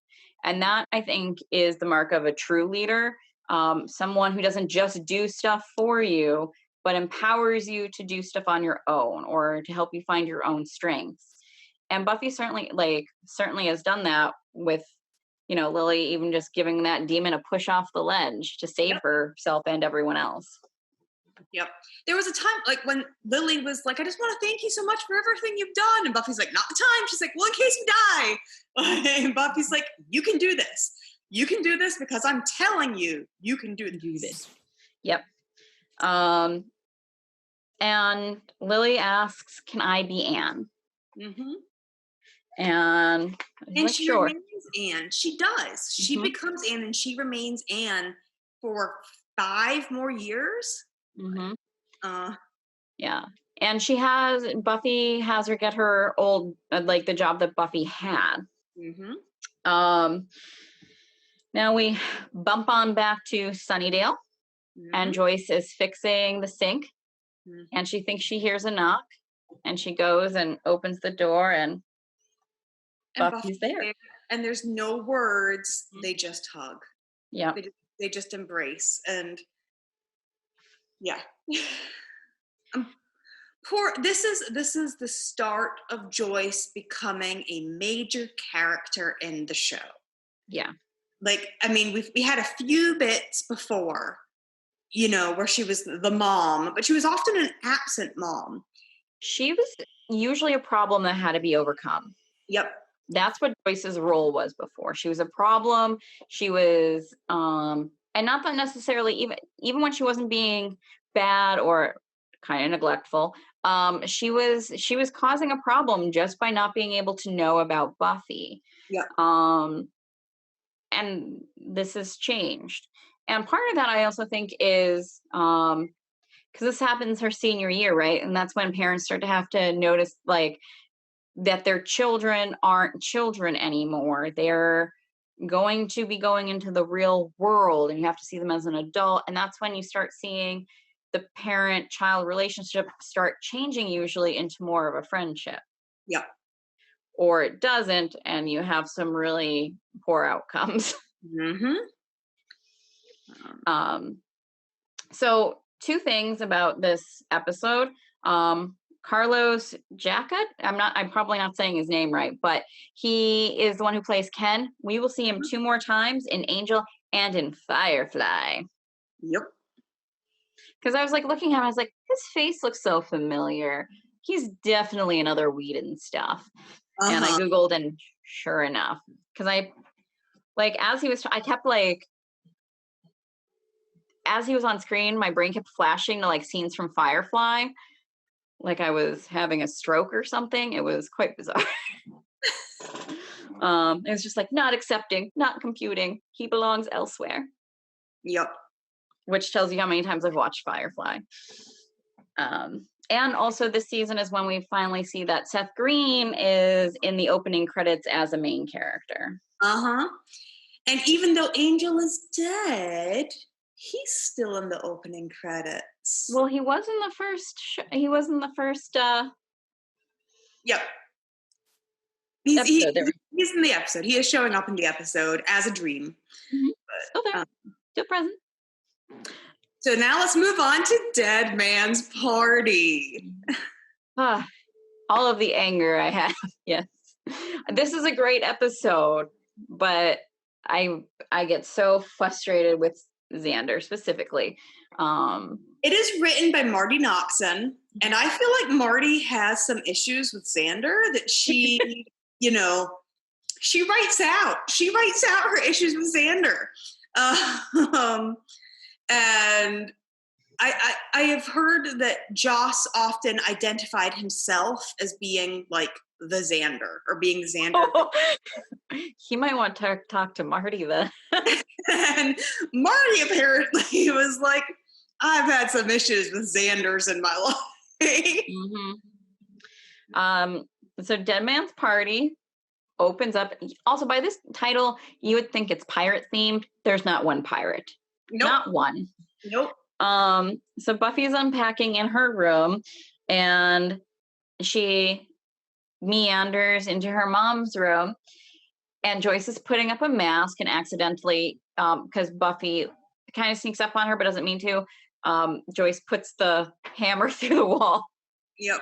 And that, I think, is the mark of a true leader. Someone who doesn't just do stuff for you, but empowers you to do stuff on your own or to help you find your own strengths. And Buffy certainly has done that with, Lily even just giving that demon a push off the ledge to save herself and everyone else. Yep. There was a time like when Lily was like, I just want to thank you so much for everything you've done. And Buffy's like, not the time. She's like, well, in case you die. And Buffy's like, you can do this. You can do this because I'm telling you, you can do this. Yep. And Lily asks, can I be Anne? Mm-hmm. And she sure. remains Anne. She does. She becomes Anne, and she remains Anne for 5 more years. Mm-hmm. Yeah. And Buffy has her get her old, like the job that Buffy had. Mm-hmm. Now we bump on back to Sunnydale, and Joyce is fixing the sink, and she thinks she hears a knock, and she goes and opens the door, and Buffy's there. And there's no words. They just hug. Yeah. They just embrace. And yeah. This is the start of Joyce becoming a major character in the show. Yeah. Like, I mean, we had a few bits before, where she was the mom, but she was often an absent mom. She was usually a problem that had to be overcome. Yep. That's what Joyce's role was before. She was a problem. She was, and not that necessarily even when she wasn't being bad or kind of neglectful, she was causing a problem just by not being able to know about Buffy. Yeah. And this has changed. And part of that I also think is because this happens her senior year, right? And that's when parents start to have to notice like that their children aren't children anymore. They're going to be going into the real world, and you have to see them as an adult. And that's when you start seeing the parent-child relationship start changing, usually into more of a friendship. Yeah. Or it doesn't, and you have some really poor outcomes. Mm-hmm. So 2 things about this episode. Carlos Jacket, I'm probably not saying his name right, but he is the one who plays Ken. We will see him 2 more times in Angel and in Firefly. Yep. Because I was like looking at him, I was like, his face looks so familiar. He's definitely in other Whedon stuff. And I Googled, and sure enough, because I kept like, as he was on screen, my brain kept flashing to like scenes from Firefly, like I was having a stroke or something. It was quite bizarre. It was just like, not accepting, not computing. He belongs elsewhere. Yep. Which tells you how many times I've watched Firefly. And also this season is when we finally see that Seth Green is in the opening credits as a main character. And even though Angel is dead, he's still in the opening credits. Well, he was in the first. Yep. He's in the episode. He is showing up in the episode as a dream. Mm-hmm. Still there. Still present. So now let's move on to Dead Man's Party. All of the anger I have. Yes. This is a great episode, but I get so frustrated with Xander specifically. It is written by Marty Noxon, and I feel like Marty has some issues with Xander that she, she writes out. She writes out her issues with Xander. And I have heard that Joss often identified himself as being like the Xander or being Xander. Oh, he might want to talk to Marty then. And Marty apparently was like, I've had some issues with Xanders in my life. So Dead Man's Party opens up. Also, by this title, you would think it's pirate themed. There's not one pirate. Nope. Not one. Nope. So Buffy's unpacking in her room, and she meanders into her mom's room, and Joyce is putting up a mask and accidentally, because Buffy kind of sneaks up on her but doesn't mean to, Joyce puts the hammer through the wall. Yep.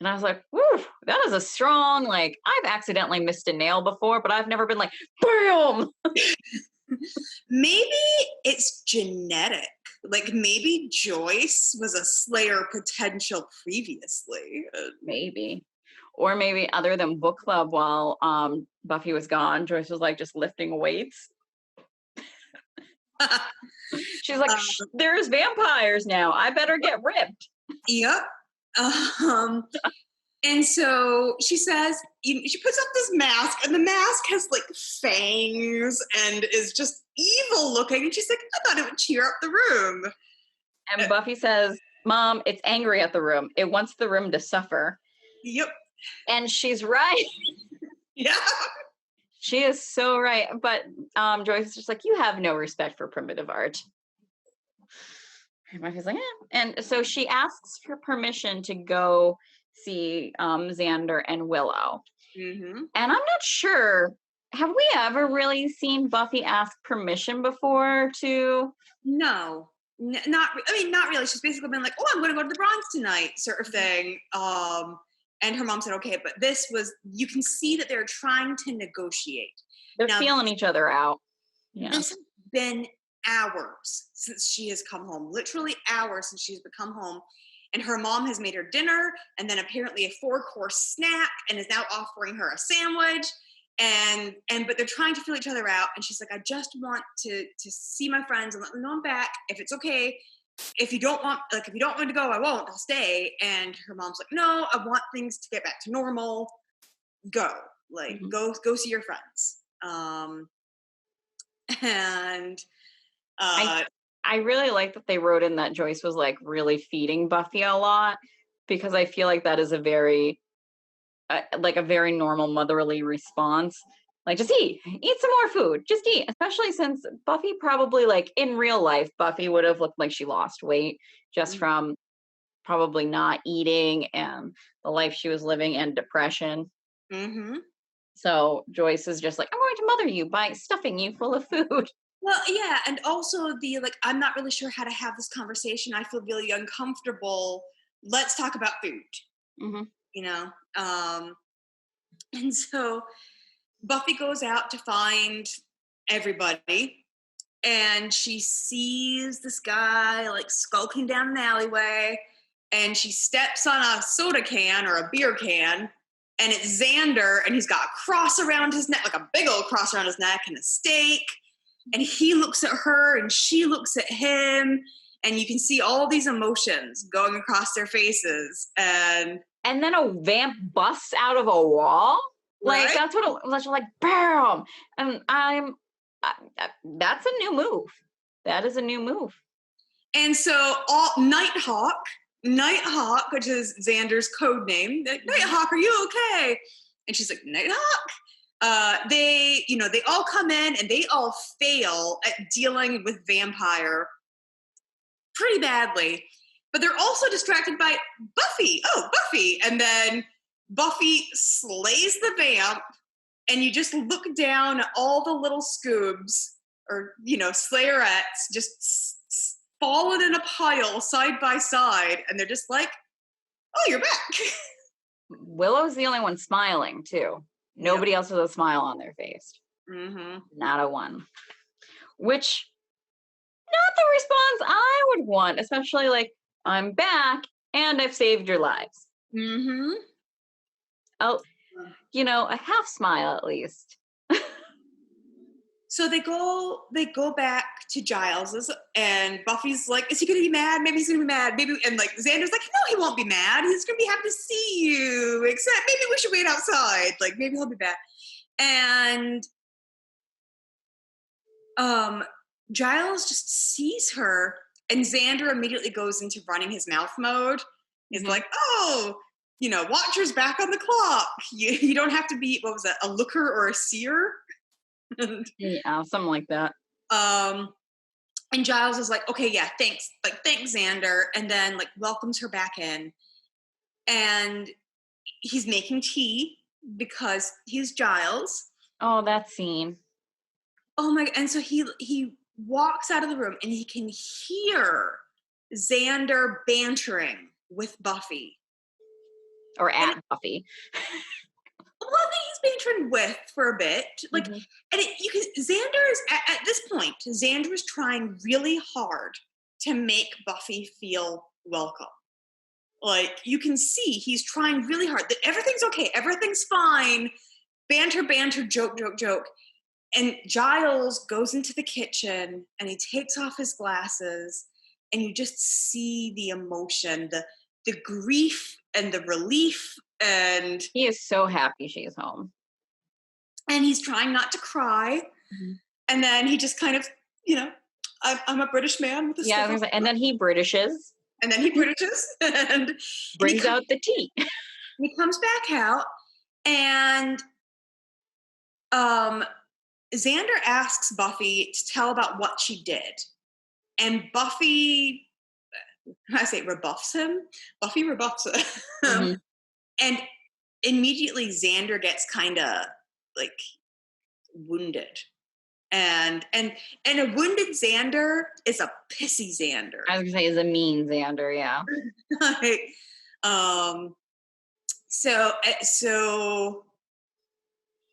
And I was like, whew, that is a strong, like, I've accidentally missed a nail before, but I've never been like, BAM! Maybe it's genetic. Like, maybe Joyce was a Slayer potential previously. Maybe. Or maybe other than book club while Buffy was gone, Joyce was like just lifting weights. She's like, there's vampires now. I better get ripped. Yep. And so she says, she puts up this mask, and the mask has like fangs and is just evil looking. And she's like, I thought it would cheer up the room. And Buffy says, Mom, it's angry at the room. It wants the room to suffer. Yep. And she's right. Yeah. She is so right. But Joyce is just like, you have no respect for primitive art. And Buffy's like, And so she asks for permission to go see Xander and Willow. Mm-hmm. And I'm not sure, have we ever really seen Buffy ask permission before to? No, not really. She's basically been like, oh, I'm going to go to the Bronx tonight, sort of thing. And her mom said, okay, but this was, you can see that they're trying to negotiate. They're feeling each other out. Yeah. This has been hours since she has come home, literally hours since she's come home. And her mom has made her dinner and then apparently a 4-course snack and is now offering her a sandwich. But they're trying to feel each other out. And she's like, I just want to see my friends and let them know I'm back. If it's okay, if you don't want me to go, I won't, I'll stay. And her mom's like, no, I want things to get back to normal. Go, like, go see your friends. I really like that they wrote in that Joyce was like really feeding Buffy a lot, because I feel like that is a very normal motherly response. Like, just eat some more food, just eat. Especially since Buffy probably, like, in real life, Buffy would have looked like she lost weight just from probably not eating and the life she was living and depression. Mm-hmm. So Joyce is just like, I'm going to mother you by stuffing you full of food. Well, yeah, and also I'm not really sure how to have this conversation. I feel really uncomfortable. Let's talk about food. Mm-hmm. And so Buffy goes out to find everybody, and she sees this guy like skulking down an alleyway, and she steps on a soda can or a beer can, and it's Xander, and he's got a cross around his neck, like a big old cross around his neck, and a stake. And he looks at her and she looks at him, and you can see all these emotions going across their faces. And then a vamp busts out of a wall. Like, right? That's what it was like, bam. And that's a new move. That is a new move. And so Nighthawk, which is Xander's code name, Nighthawk, are you okay? And she's like, Nighthawk? They all come in and they all fail at dealing with vampire pretty badly, but they're also distracted by Buffy. Oh, Buffy. And then Buffy slays the vamp, and you just look down at all the little scoobs or, slayerettes just fallen in a pile side by side, and they're just like, oh, you're back. Willow's the only one smiling, too. Nobody else with a smile on their face. Mm-hmm. Not a one. Which, not the response I would want, especially like, I'm back and I've saved your lives. Mm-hmm. Oh, a half smile at least. So they go back to Giles's, and Buffy's like, is he gonna be mad? Maybe he's gonna be mad. Maybe, and like Xander's like, no, he won't be mad. He's gonna be happy to see you. Except maybe we should wait outside. Like maybe he'll be back. And Giles just sees her, and Xander immediately goes into running his mouth mode. He's like, oh, Watcher's back on the clock. You don't have to be, what was that, a looker or a seer? Yeah, something like that. And Giles is like, okay, yeah, thanks. Like, thanks, Xander. And then like welcomes her back in. And he's making tea because he's Giles. Oh, that scene. Oh my, and so he walks out of the room and he can hear Xander bantering with Buffy. Or at Buffy. Well, I think he's bantering with for a bit. Like, and Xander is, at this point, Xander is trying really hard to make Buffy feel welcome. Like, you can see he's trying really hard that everything's okay, everything's fine, banter, joke. And Giles goes into the kitchen and he takes off his glasses and you just see the emotion, the grief and the relief, and he is so happy she's home. And he's trying not to cry. Mm-hmm. And then he just kind of, I'm a British man with a stick. And then he Britishes. And brings out the tea. He comes back out and Xander asks Buffy to tell about what she did. And Buffy, rebuffs him. Buffy rebuffs him. Mm-hmm. And immediately Xander gets kind of like wounded. And a wounded Xander is a pissy Xander. I was gonna say is a mean Xander, yeah. So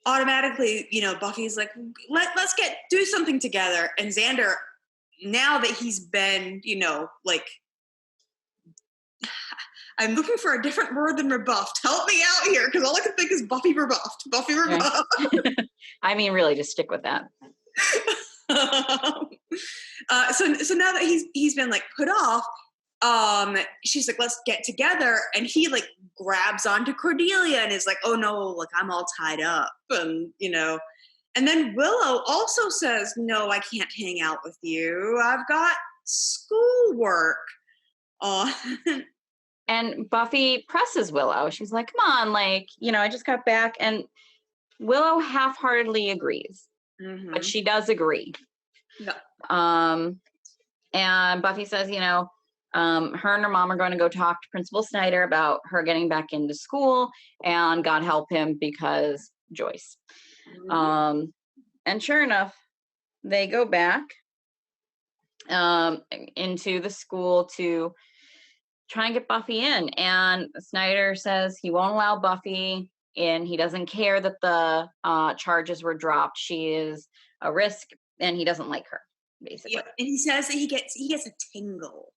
automatically, Buffy's like, let's do something together. And Xander, now that he's been, like, I'm looking for a different word than rebuffed. Help me out here, because all I can think is Buffy rebuffed. Buffy rebuffed. I mean, really, just stick with that. So now that he's been like put off, she's like, let's get together, and he like grabs onto Cordelia and is like, oh no, like I'm all tied up, and and then Willow also says, no, I can't hang out with you. I've got schoolwork. And Buffy presses Willow. She's like, come on, like, I just got back. And Willow half-heartedly agrees. Mm-hmm. But she does agree. No. And Buffy says, her and her mom are going to go talk to Principal Snyder about her getting back into school, and God help him because Joyce. Mm-hmm. And sure enough, they go back into the school to try and get Buffy in. And Snyder says he won't allow Buffy in. He doesn't care that the charges were dropped. She is a risk, and he doesn't like her, basically. Yeah, and he says that he gets a tingle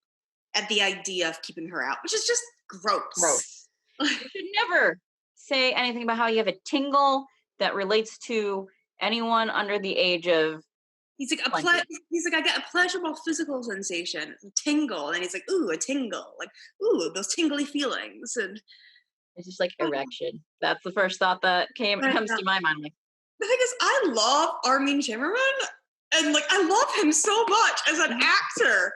at the idea of keeping her out, which is just gross. You should never say anything about how you have a tingle that relates to anyone under the age of. He's like I get a pleasurable physical sensation, a tingle, and he's like, ooh, a tingle, like ooh, those tingly feelings, and it's just like erection. That's the first thought that comes to my mind. Like, the thing is, I love Armin Shimmerman, and like I love him so much as an actor.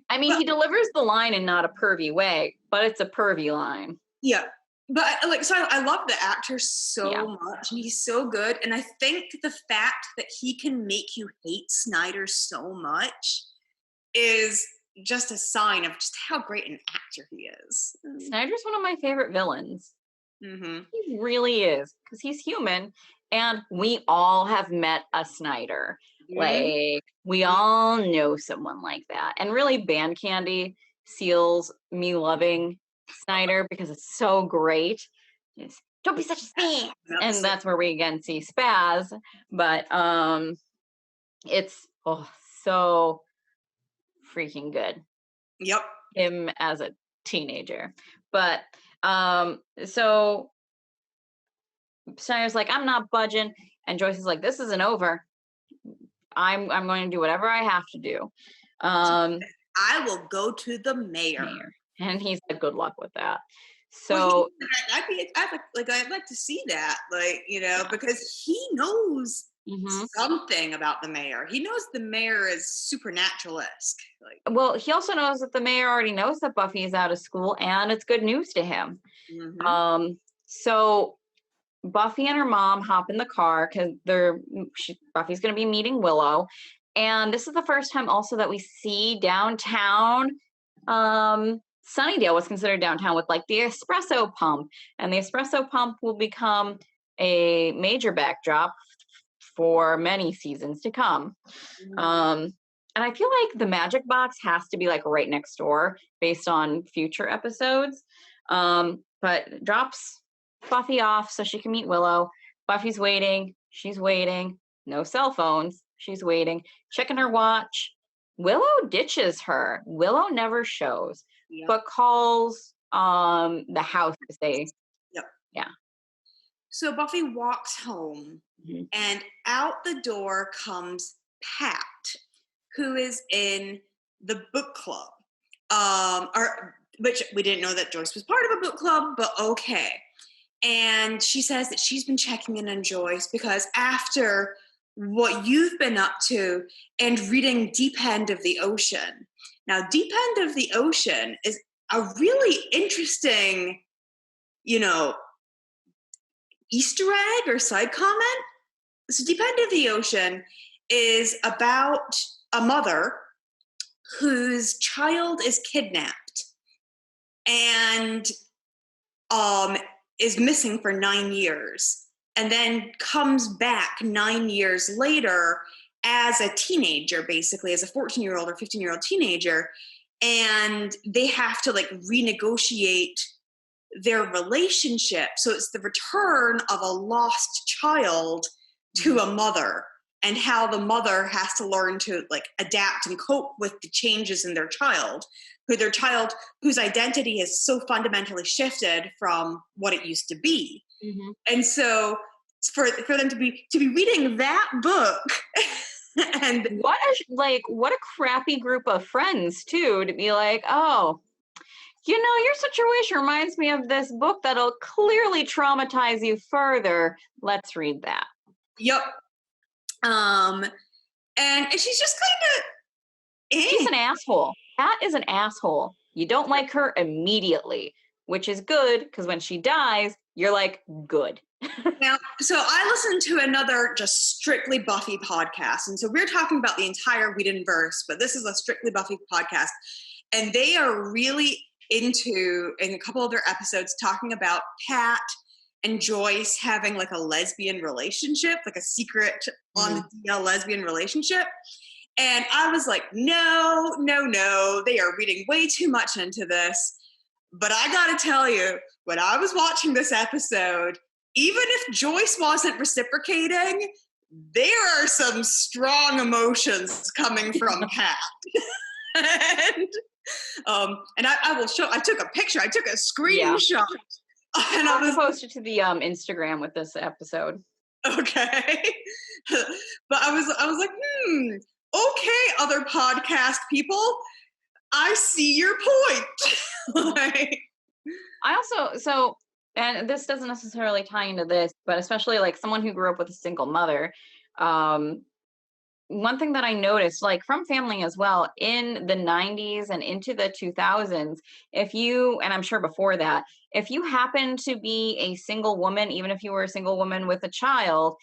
I mean, he delivers the line in not a pervy way, but it's a pervy line. Yeah. But I love the actor so much, and he's so good. And I think the fact that he can make you hate Snyder so much is just a sign of just how great an actor he is. Snyder's one of my favorite villains. Mm-hmm. He really is, because he's human, and we all have met a Snyder. Mhm. Like, we all know someone like that. And really, Band Candy seals me loving Snyder because it's so great. It's, don't be such a spaz. And Episode. that's where we again see spaz. But it's so freaking good. Yep. Him as a teenager. But so Snyder's like, I'm not budging. And Joyce is like, this isn't over. I'm going to do whatever I have to do. I will go to the mayor. And he's like, good luck with that. Well, So I'd like to see that, like, you know, because he knows something about the mayor. He knows the mayor is supernaturalesque. Like, well, he also knows that the mayor already knows that Buffy is out of school, and it's good news to him. So Buffy and her mom hop in the car because Buffy's going to be meeting Willow, and this is the first time also that we see downtown. Sunnydale was considered downtown with like the espresso pump, and the espresso pump will become a major backdrop for many seasons to come. And I feel like the magic box has to be like right next door based on future episodes. But drops Buffy off so she can meet Willow. Buffy's waiting. She's waiting. No cell phones. She's waiting. Checking her watch. Willow ditches her. Willow never shows, but calls the house to say, yeah. So Buffy walks home, and out the door comes Pat, who is in the book club. Which we didn't know that Joyce was part of a book club, but okay. And she says that she's been checking in on Joyce because after what you've been up to and reading Deep End of the Ocean. Now, Deep End of the Ocean is a really interesting, you know, Easter egg or side comment. So Deep End of the Ocean is about a mother whose child is kidnapped and is missing for 9 years, and then comes back 9 years later as a teenager, basically as a 14-year-old or 15-year-old teenager, and they have to like renegotiate their relationship. So it's the return of a lost child to a mother, and how the mother has to learn to like adapt and cope with the changes in their child whose identity has so fundamentally shifted from what it used to be. And so for them to be reading that book and what a crappy group of friends too, to be like, oh, you know, your situation reminds me of this book that'll clearly traumatize you further. Let's read that. Yep. And she's just kind of she's an asshole. Pat is an asshole. You don't like her immediately, which is good because when she dies, you're like, good. Now, so I listened to another just strictly Buffy podcast. And so we're talking about the entire Whedonverse, but this is a strictly Buffy podcast. And they are really into, in a couple of their episodes, talking about Pat and Joyce having like a lesbian relationship, like a secret on the DL lesbian relationship. And I was like, no, they are reading way too much into this. But I gotta tell you, when I was watching this episode, even if Joyce wasn't reciprocating, there are some strong emotions coming from Pat. And I will show, I took a picture, I took a screenshot. And I posted to the Instagram with this episode. Okay. But I was like, okay, other podcast people, I see your point. Like, I also, and this doesn't necessarily tie into this, but especially like someone who grew up with a single mother, one thing that I noticed, like from family as well, in the 90s and into the 2000s, if you, and I'm sure before that, if you happen to be a single woman, even if you were a single woman with a child,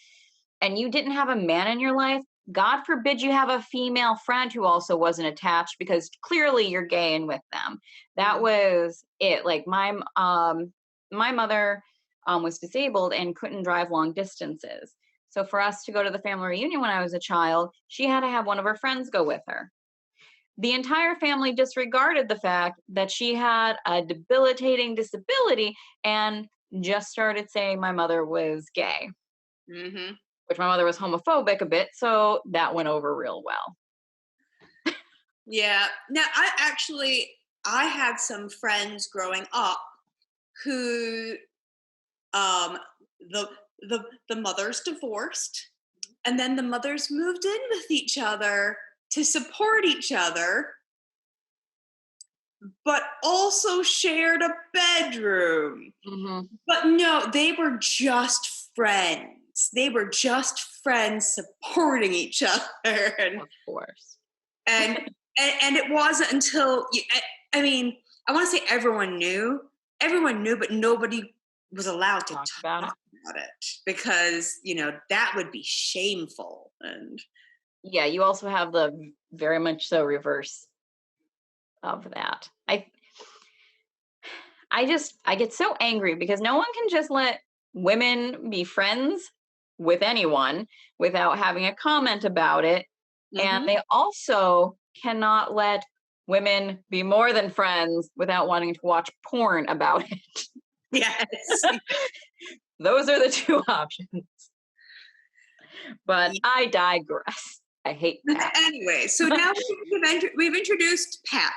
and you didn't have a man in your life, God forbid you have a female friend who also wasn't attached, because clearly you're gay and with them. That was it. Like my mother was disabled and couldn't drive long distances. So for us to go to the family reunion when I was a child, she had to have one of her friends go with her. The entire family disregarded the fact that she had a debilitating disability and just started saying my mother was gay, which my mother was homophobic a bit, so that went over real well. Yeah. Now, I had some friends growing up who the mothers divorced, and then the mothers moved in with each other to support each other, but also shared a bedroom. But no, they were just friends. They were just friends supporting each other. Of course. And it wasn't until, I mean, I want to say everyone knew, but nobody was allowed to talk about it because, that would be shameful. And yeah, you also have the very much so reverse of that. I get so angry because no one can just let women be friends with anyone without having a comment about it. And they also cannot let women be more than friends without wanting to watch porn about it. Yes. Those are the two options. But I digress. I hate that. Anyway, so now we've introduced Pat.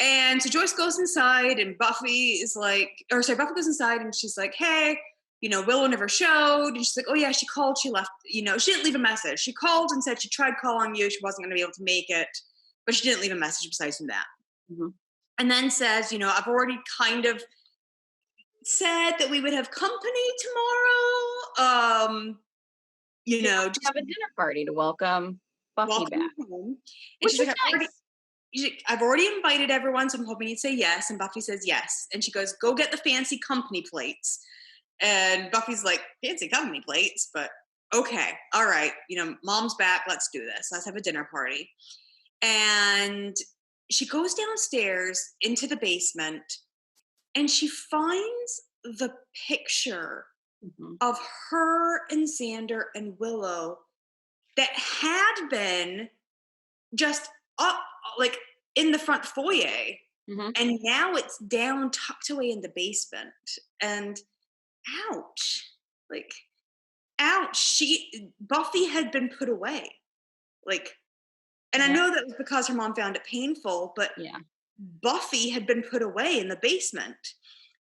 And so Joyce goes inside and Buffy goes inside and she's like, hey, Willow never showed. And she's like, oh yeah, she called, she left, she didn't leave a message. She called and said she tried calling you. She wasn't going to be able to make it, but she didn't leave a message besides from that. And then says, I've already kind of said that we would have company tomorrow. Just have a dinner party to welcome Buffy back. Home. And she's like, I've already invited everyone, so I'm hoping you'd say yes. And Buffy says yes. And she goes, go get the fancy company plates. And Buffy's like, fancy company plates? But okay, all right. Mom's back. Let's do this. Let's have a dinner party. And she goes downstairs into the basement and she finds the picture of her and Xander and Willow that had been just up like in the front foyer, and now it's down tucked away in the basement. And ouch, Buffy had been put away, and I know that was because her mom found it painful, but Buffy had been put away in the basement.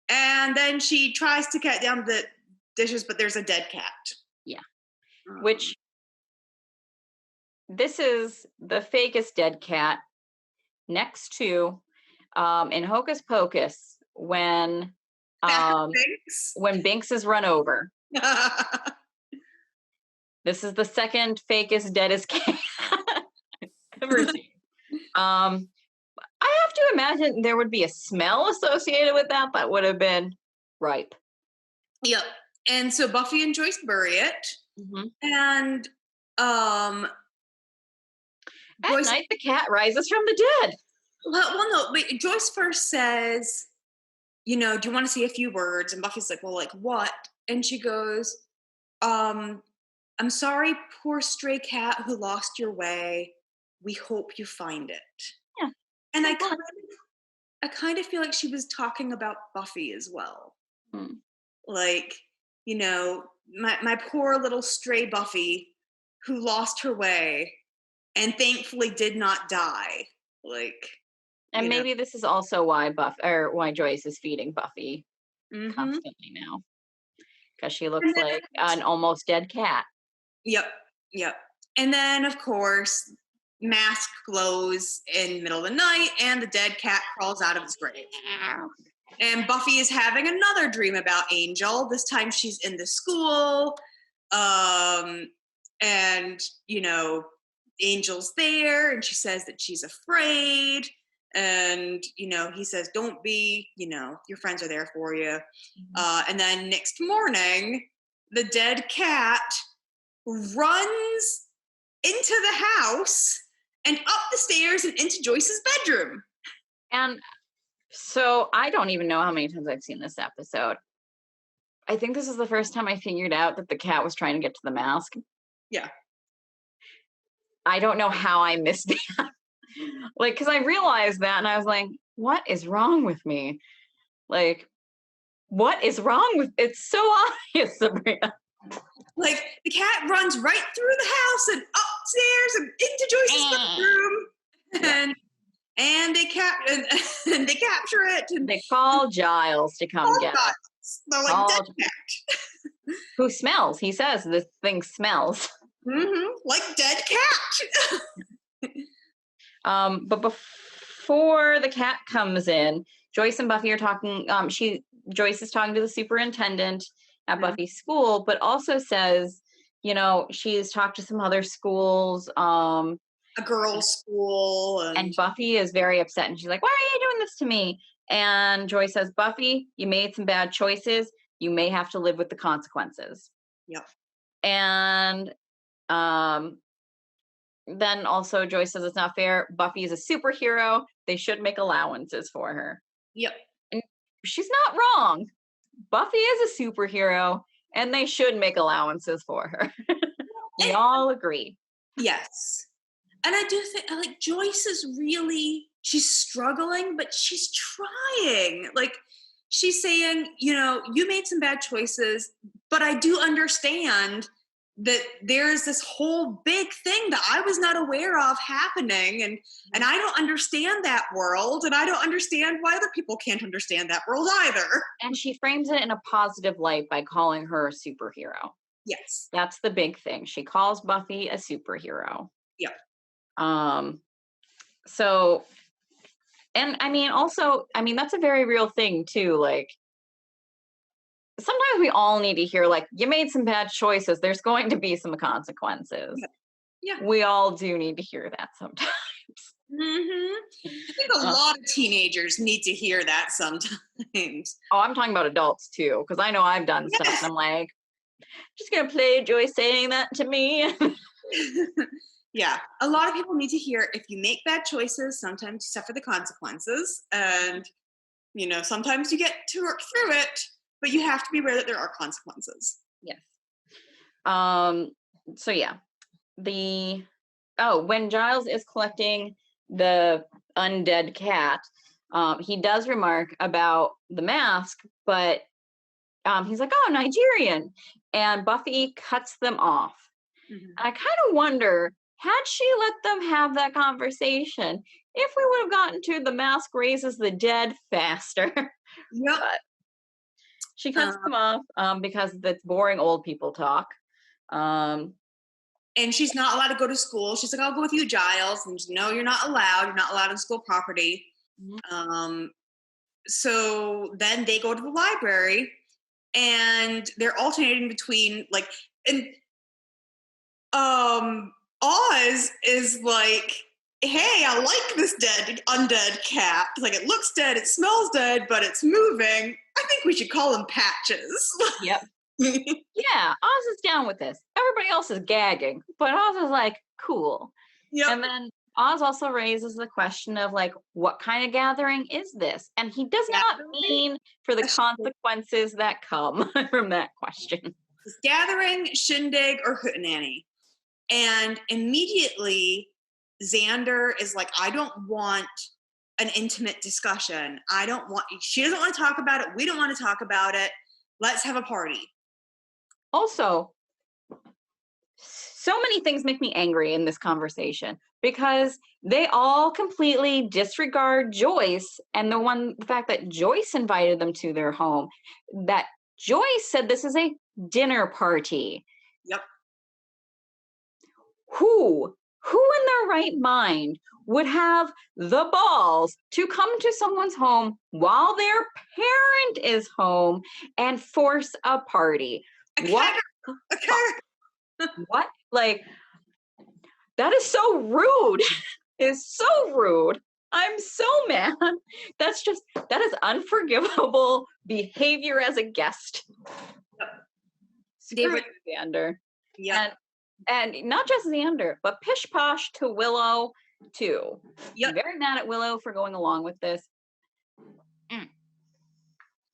And then she tries to cut down the dishes, but there's a dead cat. Which this is the fakest dead cat next to in Hocus Pocus when Binks is run over. This is the second fakest deadest cat ever seen. I have to imagine there would be a smell associated with that would have been ripe. Yep. And so Buffy and Joyce bury it. And At night, the cat rises from the dead. Well, no, wait, Joyce first says, do you want to say a few words? And Buffy's like, well, like what? And she goes, I'm sorry, poor stray cat who lost your way. We hope you find it. Yeah. And I kind of feel like she was talking about Buffy as well. Like, my poor little stray Buffy who lost her way and thankfully did not die. And maybe this is also why why Joyce is feeding Buffy constantly now, because she looks like an almost dead cat. Yep. And then, of course, mask glows in the middle of the night, and the dead cat crawls out of its grave. And Buffy is having another dream about Angel. This time, she's in the school, and Angel's there, and she says that she's afraid. And, he says, don't be, your friends are there for you. And then next morning, the dead cat runs into the house and up the stairs and into Joyce's bedroom. And so I don't even know how many times I've seen this episode. I think this is the first time I figured out that the cat was trying to get to the mask. Yeah. I don't know how I missed that. Like, because I realized that and I was like, what is wrong with me? Like, what is wrong with it's so obvious, Sabrina. Like the cat runs right through the house and upstairs and into Joyce's bedroom, and they and they capture it. And they call Giles to come get it. They're like, dead cat. Who smells? He says this thing smells. Like dead cat. But before the cat comes in, Joyce and Buffy are talking. Joyce is talking to the superintendent at Buffy's school, but also says, she's talked to some other schools. A girls' school. And Buffy is very upset. And she's like, why are you doing this to me? And Joyce says, Buffy, you made some bad choices. You may have to live with the consequences. Yep. And then also Joyce says it's not fair. Buffy is a superhero. They should make allowances for her. Yep. And she's not wrong. Buffy is a superhero, and they should make allowances for her. We all agree. Yes. And I do think, like, Joyce is really, she's struggling, but she's trying. Like, she's saying, you made some bad choices, but I do understand that there's this whole big thing that I was not aware of happening. And I don't understand that world. And I don't understand why other people can't understand that world either. And she frames it in a positive light by calling her a superhero. Yes. That's the big thing. She calls Buffy a superhero. Yep. So, and that's a very real thing too. Like, sometimes we all need to hear, like, you made some bad choices. There's going to be some consequences. Yeah. We all do need to hear that sometimes. I think a lot of teenagers need to hear that sometimes. Oh, I'm talking about adults too, because I know I've done stuff and I'm like, just gonna play Joyce saying that to me. Yeah, a lot of people need to hear, if you make bad choices, sometimes you suffer the consequences, and sometimes you get to work through it, but you have to be aware that there are consequences. Yes. So yeah, when Giles is collecting the undead cat, he does remark about the mask, but he's like, oh, Nigerian, and Buffy cuts them off. I kind of wonder, had she let them have that conversation, if we would have gotten to the mask raises the dead faster. Yep. But she cuts them off because that's boring old people talk. And she's not allowed to go to school. She's like, I'll go with you, Giles. And no, you're not allowed. You're not allowed on school property. So then they go to the library, and they're alternating between, like, and Oz is like, hey, I like this undead cat. Like, it looks dead, it smells dead, but it's moving. I think we should call him Patches. Yep. Yeah, Oz is down with this. Everybody else is gagging, but Oz is like, cool. Yep. And then Oz also raises the question of, like, what kind of gathering is this? And he does not mean for the consequences that come from that question. Gathering, shindig, or hootenanny. And immediately Xander is like, I don't want an intimate discussion. She doesn't want to talk about it. We don't want to talk about it. Let's have a party. Also, so many things make me angry in this conversation because they all completely disregard Joyce and the fact that Joyce invited them to their home, that Joyce said this is a dinner party. Yep. Who in their right mind would have the balls to come to someone's home while their parent is home and force a party? What? What? Like, that is so rude. It's so rude. I'm so mad. That is unforgivable behavior as a guest. Screw Xander. Yeah. And not just Xander, but pish posh to Willow too. Yep. I'm very mad at Willow for going along with this.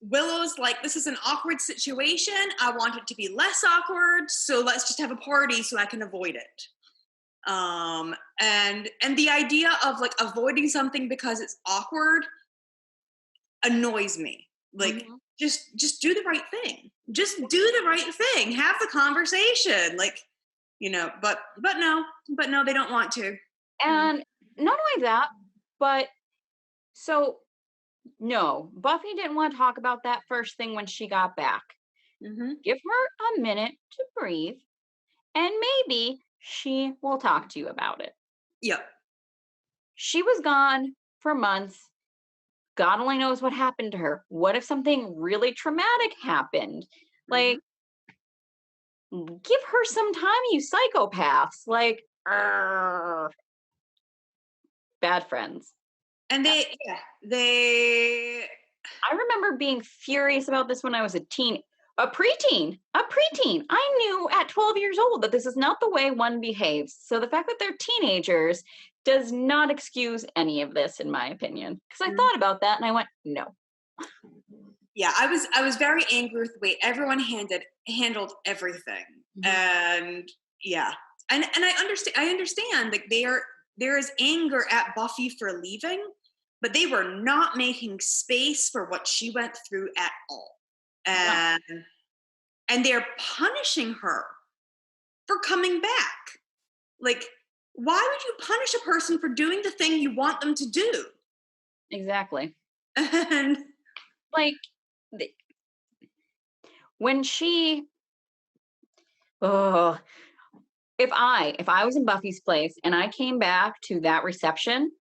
Willow's like, this is an awkward situation. I want it to be less awkward, so let's just have a party so I can avoid it. And the idea of like avoiding something because it's awkward annoys me. Like, just do the right thing. Just do the right thing. Have the conversation. Like, but no, they don't want to. And not only that, but so no, Buffy didn't want to talk about that first thing when she got back. Give her a minute to breathe, and maybe she will talk to you about it. Yep. She was gone for months. God only knows what happened to her. What if something really traumatic happened? Like, give her some time, you psychopaths. Like, bad friends. And they. I remember being furious about this when I was a preteen. I knew at 12 years old that this is not the way one behaves. So the fact that they're teenagers does not excuse any of this, in my opinion. Because I thought about that and I went, no. Yeah, I was very angry with the way everyone handled everything. And yeah. And I understand like there is anger at Buffy for leaving, but they were not making space for what she went through at all. And they're punishing her for coming back. Like, why would you punish a person for doing the thing you want them to do? Exactly. And like, when she, if I was in Buffy's place and I came back to that reception,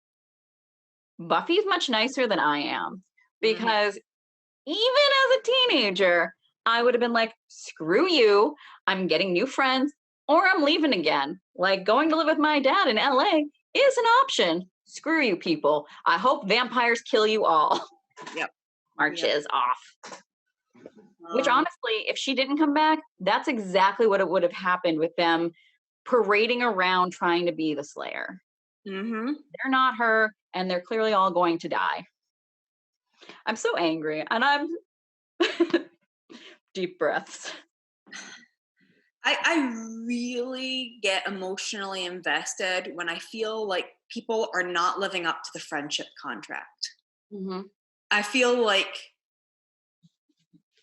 Buffy's much nicer than I am, because even as a teenager, I would have been like, screw you, I'm getting new friends, or I'm leaving again. Like, going to live with my dad in LA is an option. Screw you people. I hope vampires kill you all. Yep. Marches off. Which honestly, if she didn't come back, that's exactly what it would have happened with them parading around trying to be the Slayer. They're not her, and they're clearly all going to die. I'm so angry, and I'm deep breaths. I really get emotionally invested when I feel like people are not living up to the friendship contract. I feel like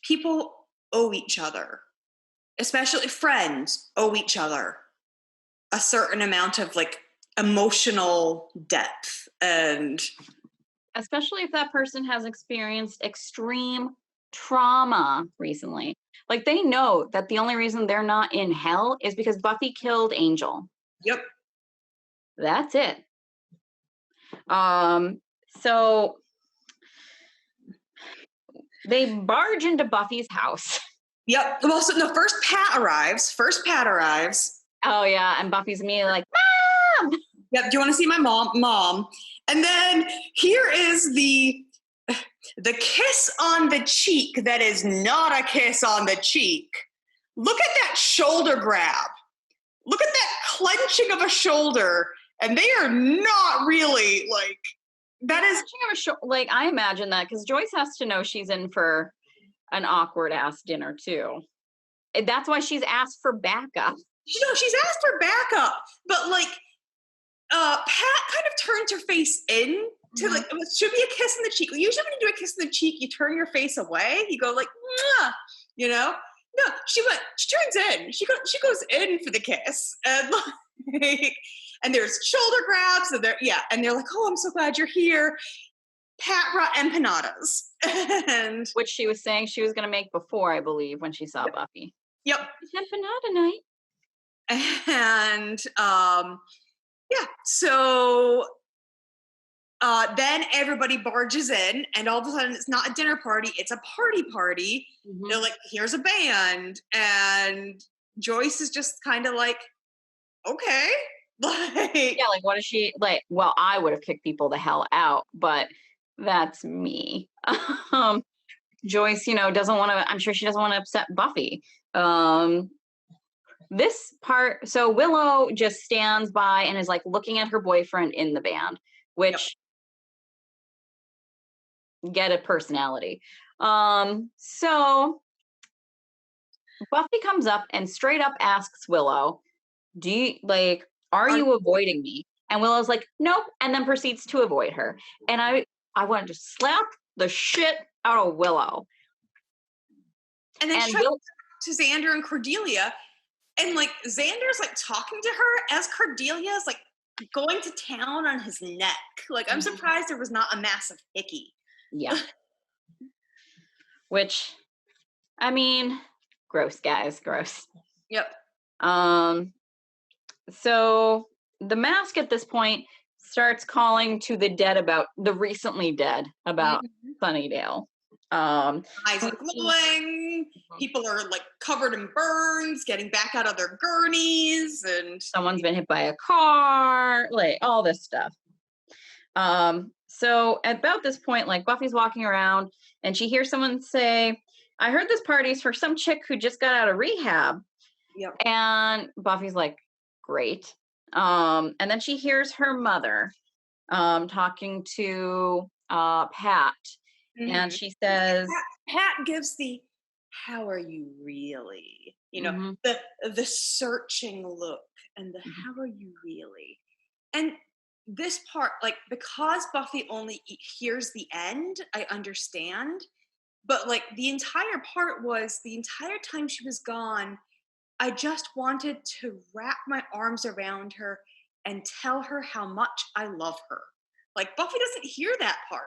people owe each other, especially friends owe each other a certain amount of like emotional depth, and especially if that person has experienced extreme trauma recently. Like, they know that the only reason they're not in hell is because Buffy killed Angel. Yep. That's it. So they barge into Buffy's house. Yep. Well, so the first Pat arrives. Oh yeah, and Buffy's immediately like, Mom! Yep. Do you want to see my mom? And then here is the kiss on the cheek that is not a kiss on the cheek. Look at that shoulder grab. Look at that clenching of a shoulder. And they are not really like, that is. Like, I imagine that because Joyce has to know she's in for an awkward ass dinner too. That's why she's asked for backup. She's asked for backup, but like, Pat kind of turns her face in to like, it should be a kiss in the cheek. Usually when you do a kiss in the cheek, you turn your face away. You go like, mwah, No, she turns in. She goes in for the kiss, and like, and there's shoulder grabs, and they're like, oh, I'm so glad you're here. Pat brought empanadas, and which she was saying she was going to make before, I believe, when she saw Buffy. Yep, it's empanada night. And so then everybody barges in, and all of a sudden it's not a dinner party, it's a party. They're like, here's a band, and Joyce is just kind of like, okay. Like, yeah, like, what is she like? Well, I would have kicked people the hell out, but that's me. Joyce, doesn't want to, I'm sure she doesn't want to upset Buffy. This part, so Willow just stands by and is like looking at her boyfriend in the band, which get a personality. So Buffy comes up and straight up asks Willow, are you avoiding me? And Willow's like, nope, and then proceeds to avoid her. And I wanted to slap the shit out of Willow. And then she tries to Xander and Cordelia, and like Xander's like talking to her as Cordelia's like going to town on his neck. Like, I'm surprised there was not a massive hickey. Yeah. Which, I mean, gross, guys, gross. Yep. So the mask at this point starts calling to the dead about the recently dead about Sunnydale. Eyes are glowing. People are like covered in burns, getting back out of their gurneys, and someone's been hit by a car, like all this stuff. So at about this point, like Buffy's walking around and she hears someone say, I heard this party's for some chick who just got out of rehab. Yep. And Buffy's like, great. And then she hears her mother talking to Pat. And she says, Pat gives the, how are you really? You know, the searching look and the how are you really? And this part, like, because Buffy only hears the end, I understand. But like the entire part was the entire time she was gone, I just wanted to wrap my arms around her and tell her how much I love her. Like, Buffy doesn't hear that part.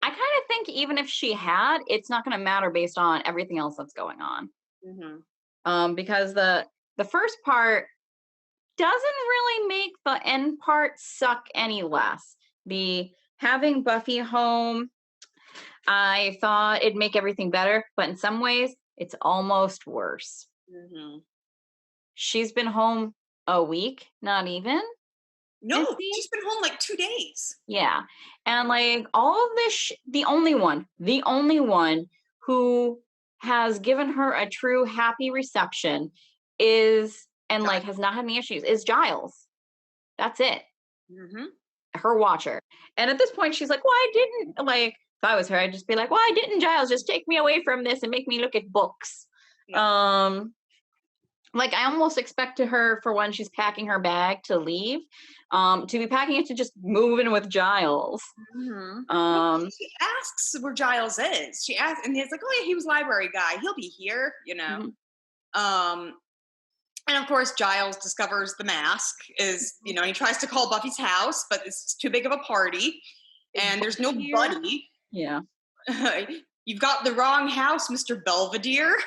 I kind of think even if she had, it's not going to matter based on everything else that's going on. Because the first part doesn't really make the end part suck any less. The having Buffy home, I thought it'd make everything better, but in some ways, it's almost worse. She's been home a week, not even. No, she's been home like 2 days. Yeah. And like all of this, the only one who has given her a true happy reception is, and like has not had any issues, is Giles. That's it. Her watcher. And at this point, she's like, why didn't, like, if I was her, I'd just be like, why didn't Giles just take me away from this and make me look at books? Like, I almost expected her, for when she's packing her bag to leave, to be packing it to just move in with Giles. She asks where Giles is. She asks, and he's like, oh yeah, he was library guy. He'll be here, you know. And of course, Giles discovers the mask is, you know, he tries to call Buffy's house, but it's too big of a party. And there's no Buddy. Yeah. You've got the wrong house, Mr. Belvedere.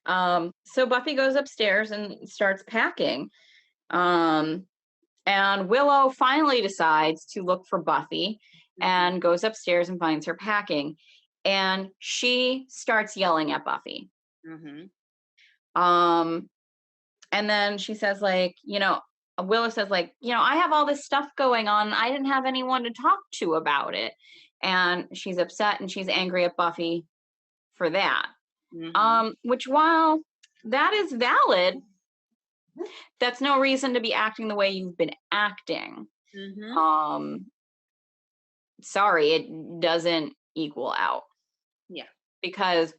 So Buffy goes upstairs and starts packing. And Willow finally decides to look for Buffy and goes upstairs and finds her packing. And she starts yelling at Buffy. And then she says, like, you know, Willow says, like, you know, I have all this stuff going on. I didn't have anyone to talk to about it. And she's upset and she's angry at Buffy for that. Which, while that is valid, that's no reason to be acting the way you've been acting. Sorry, it doesn't equal out. Yeah. Because,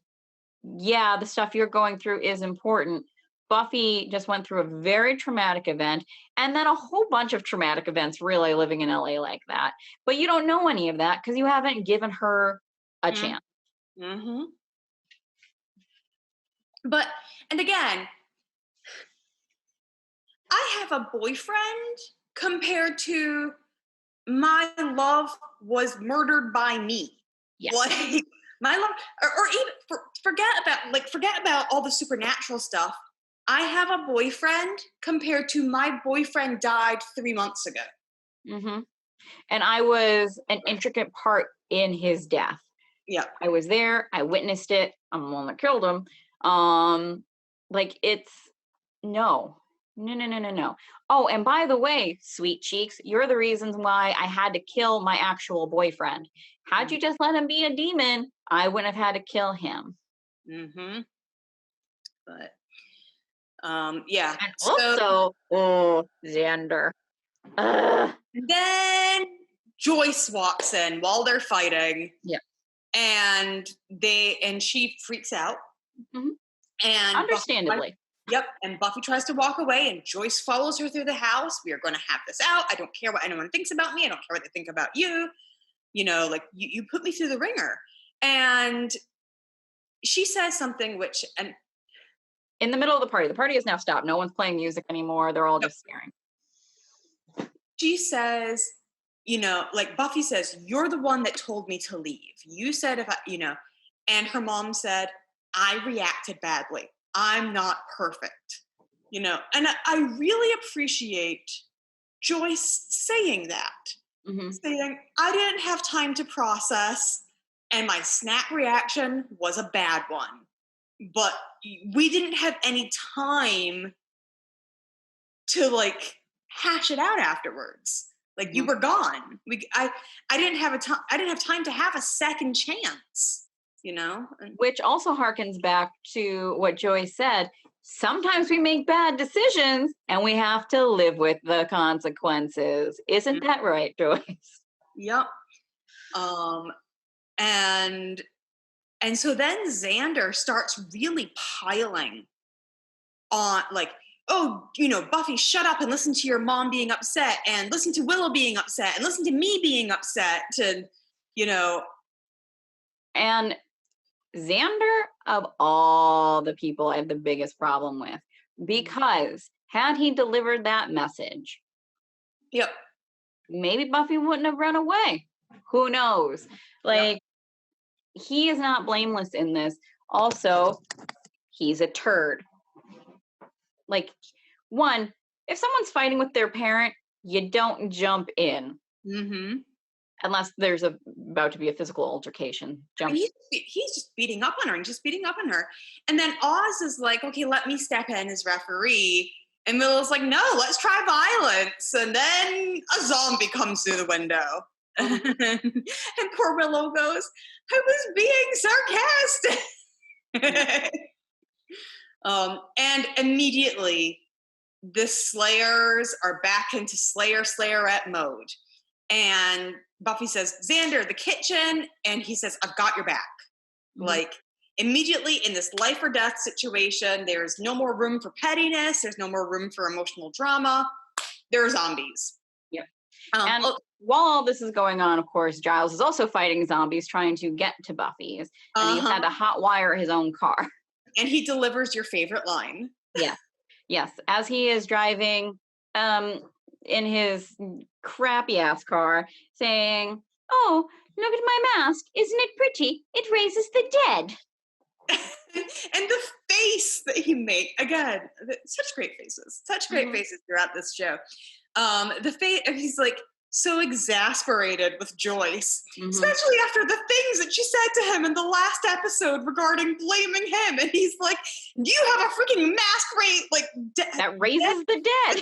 yeah, the stuff you're going through is important. Buffy just went through a very traumatic event, and then a whole bunch of traumatic events, really, living in LA like that. But you don't know any of that because you haven't given her a chance. But, and again, I have a boyfriend compared to my love was murdered by me. Yes. Like, my love, or even forget about all the supernatural stuff. I have a boyfriend compared to my boyfriend died 3 months ago. And I was an intricate part in his death. Yeah. I was there. I witnessed it. I'm the one that killed him. Like, it's no. Oh, and by the way, sweet cheeks, you're the reasons why I had to kill my actual boyfriend. Had you just let him be a demon, I wouldn't have had to kill him. But yeah. And also, Xander. Then Joyce walks in while they're fighting. Yeah. And she freaks out. Mhm. And Understandably. And Buffy tries to walk away, and Joyce follows her through the house. We are going to have this out. I don't care what anyone thinks about me. I don't care what they think about you. Like you put me through the ringer. And she says something which, and in the middle of the party has now stopped. No one's playing music anymore. They're all just staring. She says, like Buffy says, "You're the one that told me to leave. You said if I, and her mom said, I reacted badly. I'm not perfect, and I really appreciate Joyce saying that, saying, I didn't have time to process, and my snap reaction was a bad one, but we didn't have any time to like hash it out afterwards. Like you were gone. I didn't have time to have a second chance. Which also harkens back to what Joyce said. Sometimes we make bad decisions and we have to live with the consequences. Isn't that right, Joyce? Yep. And so then Xander starts really piling on, like, oh, Buffy, shut up and listen to your mom being upset, and listen to Willow being upset, and listen to me being upset, and And Xander, of all the people, I have the biggest problem with, because had he delivered that message, maybe Buffy wouldn't have run away. Who knows? Like, he is not blameless in this. Also, he's a turd. Like, one, if someone's fighting with their parent, you don't jump in. Unless there's about to be a physical altercation. He's just beating up on her and just beating up on her. And then Oz is like, okay, let me step in as referee. And Willow's like, no, let's try violence. And then a zombie comes through the window. And poor Willow goes, I was being sarcastic. And immediately the Slayers are back into Slayerette mode. And Buffy says, Xander, the kitchen. And he says, I've got your back. Like, immediately in this life or death situation, there's no more room for pettiness. There's no more room for emotional drama. There are zombies. Yep. And while all this is going on, of course, Giles is also fighting zombies trying to get to Buffy's. And he's had to hotwire his own car. And he delivers your favorite line. Yes. As he is driving in his crappy ass car, saying, oh, look at my mask. Isn't it pretty? It raises the dead. And the face that he made, again, such great faces throughout this show. The face, he's like so exasperated with Joyce, especially after the things that she said to him in the last episode regarding blaming him. And he's like, you have a freaking mask that raises the dead.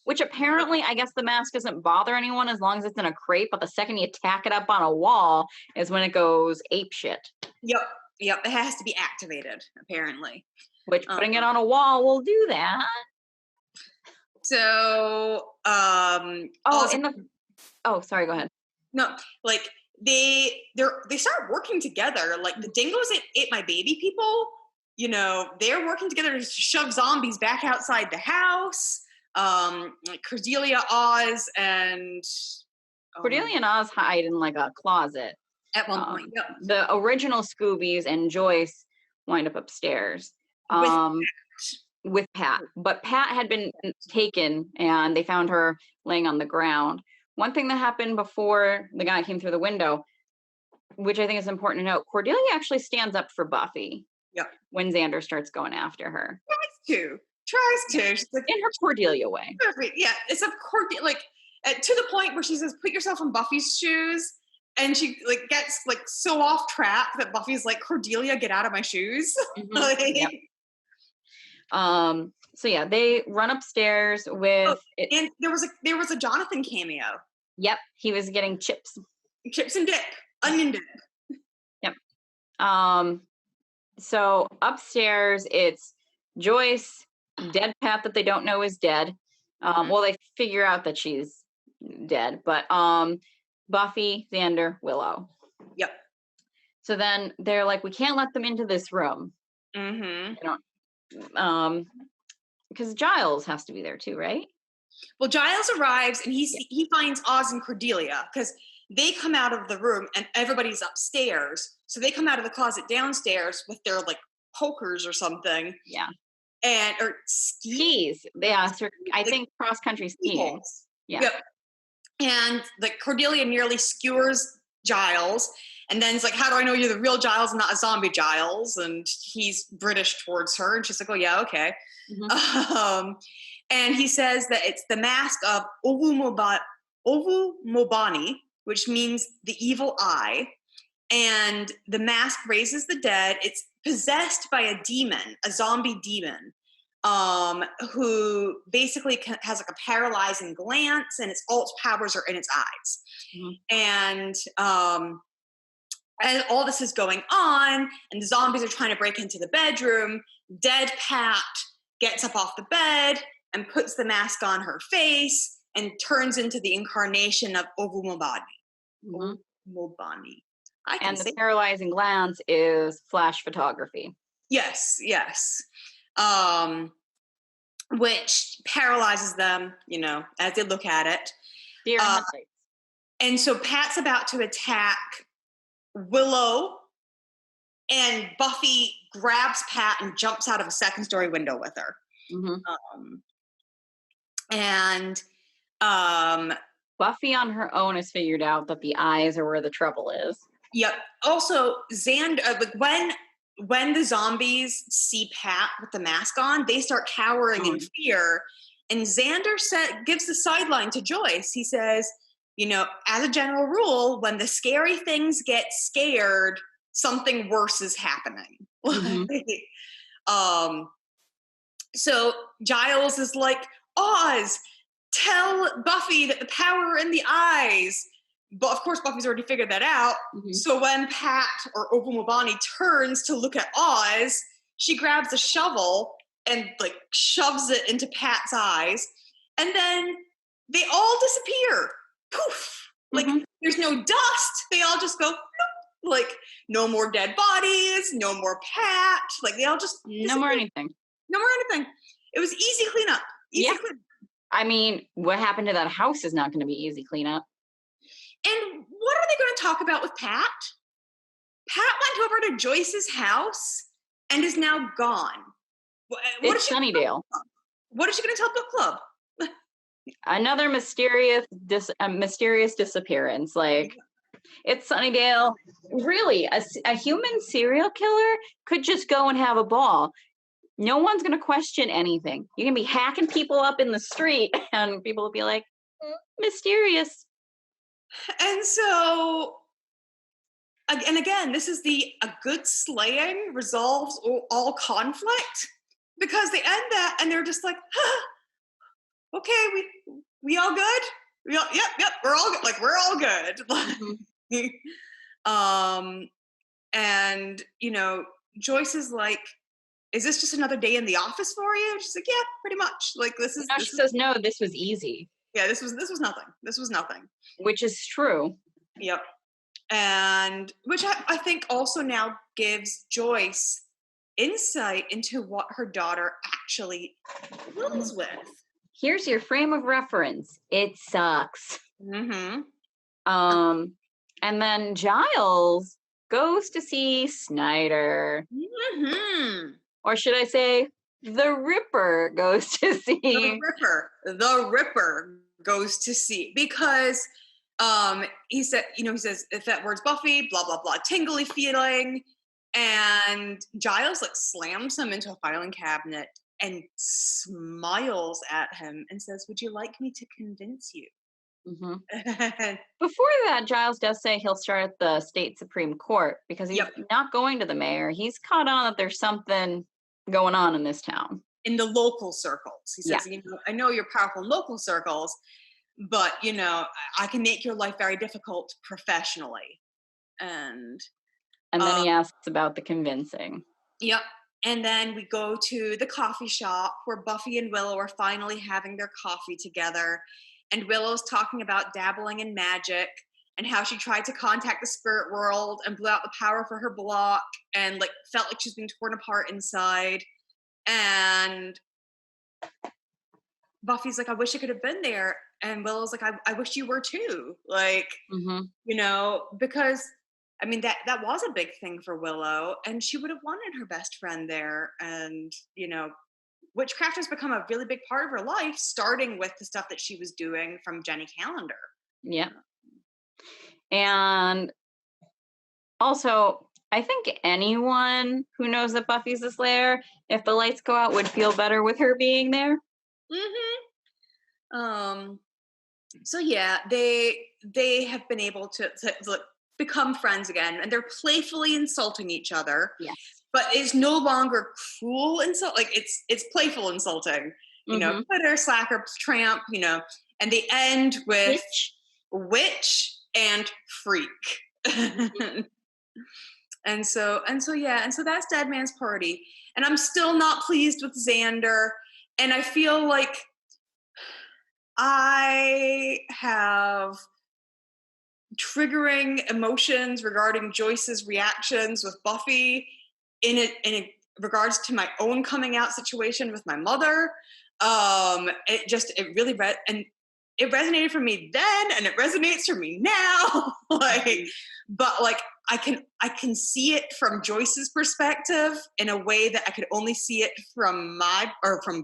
Which apparently, I guess the mask doesn't bother anyone as long as it's in a crate, but the second you tack it up on a wall is when it goes ape shit. Yep, it has to be activated, apparently. Which putting it on a wall will do that. So, sorry, go ahead. No, like they start working together. Like the dingoes ate my baby people. They're working together to shove zombies back outside the house. Like Cordelia, Oz, and Cordelia and Oz hide in like a closet. At one point, the original Scoobies and Joyce wind up upstairs with Pat. But Pat had been taken, and they found her laying on the ground. One thing that happened before the guy came through the window, which I think is important to note, Cordelia actually stands up for Buffy. When Xander starts going after her. Tries to. She's like, in her Cordelia way. Perfect. Yeah, it's a Cordelia, like to the point where she says, put yourself in Buffy's shoes. And she like gets like so off track that Buffy's like, Cordelia, get out of my shoes. So yeah, they run upstairs with and there was a Jonathan cameo. Yep, he was getting chips and dip, onion dip. Yep. So upstairs it's Joyce, dead Pat that they don't know is dead. Well, they figure out that she's dead, but Buffy, Xander, Willow. Yep. So then they're like, we can't let them into this room. Mm-hmm. Because Giles has to be there too, right? Well, Giles arrives and he finds Oz and Cordelia because they come out of the room and everybody's upstairs. So they come out of the closet downstairs with their like pokers or something. Yeah. Or skis. Yeah, I think cross country skiing. Yeah. Yep. And like Cordelia nearly skewers Giles, and then it's like, how do I know you're the real Giles and not a zombie Giles? And he's British towards her, and she's like, oh yeah, okay. Mm-hmm. And he says that it's the mask of Ovu Mobani, which means the evil eye. And the mask raises the dead. It's possessed by a demon, a zombie demon, who basically has like a paralyzing glance, and its alt powers are in its eyes. Mm-hmm. And all this is going on, and the zombies are trying to break into the bedroom. Dead Pat gets up off the bed and puts the mask on her face and turns into the incarnation of Ovu Mobani. Mm-hmm. Mobani. And the paralyzing glance is flash photography. Yes. Which paralyzes them, as they look at it. And so Pat's about to attack Willow, and Buffy grabs Pat and jumps out of a second-story window with her. Mm-hmm. Buffy on her own has figured out that the eyes are where the trouble is. Yep. Also, Xander, when the zombies see Pat with the mask on, they start cowering in fear. And Xander gives the sideline to Joyce. He says, as a general rule, when the scary things get scared, something worse is happening. Mm-hmm. So Giles is like, Oz, tell Buffy that the power in the eyes. But of course, Buffy's already figured that out. Mm-hmm. So when Pat or Ovu Mobani turns to look at Oz, she grabs a shovel and like shoves it into Pat's eyes. And then they all disappear. Poof. Mm-hmm. Like there's no dust. They all just go, bloop. Like no more dead bodies, no more Pat. Like they all just disappear. No more anything. It was easy cleanup. Cleanup. I mean, what happened to that house is not going to be easy cleanup. And what are they going to talk about with Pat? Pat went over to Joyce's house and is now gone. It's Sunnydale. What is she going to tell book club? Another mysterious disappearance. Like, it's Sunnydale. Really, a human serial killer could just go and have a ball. No one's going to question anything. You can be hacking people up in the street and people will be like, mysterious. And so, and again, this is a good slaying resolves all conflict, because they end that and they're just like, okay, we all good? Yep, we're all good. Like, we're all good. Mm-hmm. And, Joyce is like, is this just another day in the office for you? And she's like, yeah, pretty much. Like, she says, no, this was easy. Yeah, this was nothing. This was nothing. Which is true. Yep. And which I think also now gives Joyce insight into what her daughter actually deals with. Here's your frame of reference. It sucks. Mm-hmm. And then Giles goes to see Snyder. Mm-hmm. Or should I say, the Ripper goes to see. The Ripper goes to see, because he says, if that word's Buffy, blah, blah, blah, tingly feeling. And Giles like slams him into a filing cabinet and smiles at him and says, would you like me to convince you? Mm-hmm. Before that, Giles does say he'll start at the state Supreme Court because he's not going to the mayor. He's caught on that there's something going on in this town. In the local circles. He says, I know you're powerful in local circles, but, I can make your life very difficult professionally. And then he asks about the convincing. Yep. And then we go to the coffee shop where Buffy and Willow are finally having their coffee together. And Willow's talking about dabbling in magic. and how she tried to contact the spirit world and blew out the power for her block and like felt like she's being torn apart inside. And Buffy's like, I wish I could have been there. And Willow's like, I wish you were too. Like, you know, because I mean, that was a big thing for Willow, and she would have wanted her best friend there. And, you know, witchcraft has become a really big part of her life, starting with the stuff that she was doing from Jenny Calendar. Yeah. And also, I think anyone who knows that Buffy's the Slayer, if the lights go out, would feel better with her being there. So yeah, they have been able to become friends again, and they're playfully insulting each other. Yes. But it's no longer cruel insult. Like it's playful insulting. You know, quitter, slacker, tramp. You know, and they end with witch and freak. and so that's Dead Man's Party. And I'm still not pleased with Xander. And I feel like I have triggering emotions regarding Joyce's reactions with Buffy in regards to my own coming out situation with my mother. It really it resonated for me then, and it resonates for me now. But I can see it from Joyce's perspective in a way that I could only see it from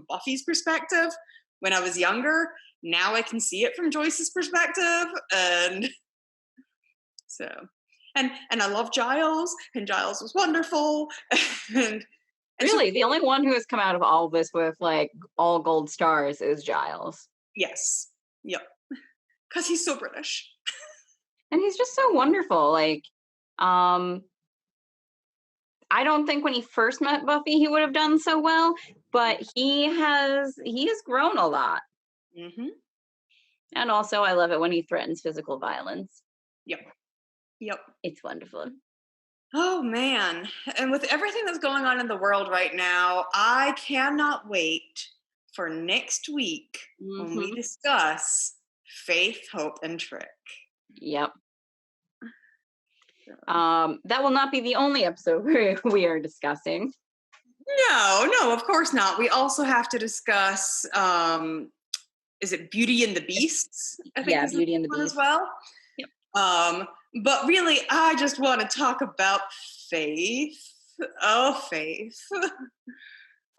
Buffy's perspective when I was younger. Now I can see it from Joyce's perspective, and so, and I love Giles, and Giles was wonderful. and really, the only one who has come out of all of this with like all gold stars is Giles. Yes. Yep. Because he's so British. And he's just so wonderful. Like, I don't think when he first met Buffy he would have done so well, but he has grown a lot. And also, I love it when he threatens physical violence. Yep. It's wonderful. Oh, man. And with everything that's going on in the world right now, I cannot wait for next week when we discuss Faith, Hope, and Trick. Yep. That will not be the only episode we are discussing. No, of course not. We also have to discuss, is it Beauty and the Beasts? I think Beauty and the Beast as well. Yep. But really, I just want to talk about Faith. Oh, Faith.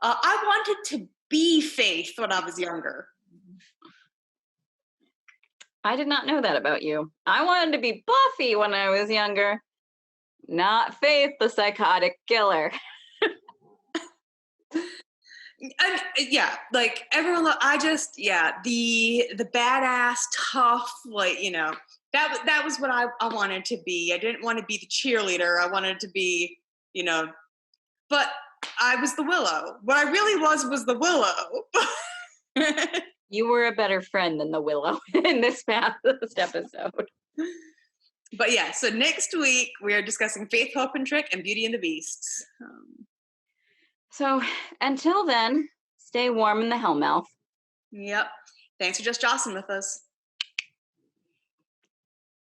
I wanted to be Faith when I was younger. I did not know that about you. I wanted to be Buffy when I was younger, not Faith, the psychotic killer. Yeah, like everyone. The badass, tough, like, you know, that was what I wanted to be. I didn't want to be the cheerleader. I wanted to be, you know, but I was the Willow. What I really was the Willow. You were a better friend than the Willow in this episode. But yeah, so next week we are discussing Faith, Hope, and Trick and Beauty and the Beasts. So until then, stay warm in the Hellmouth. Yep. Thanks for just Jossin with us.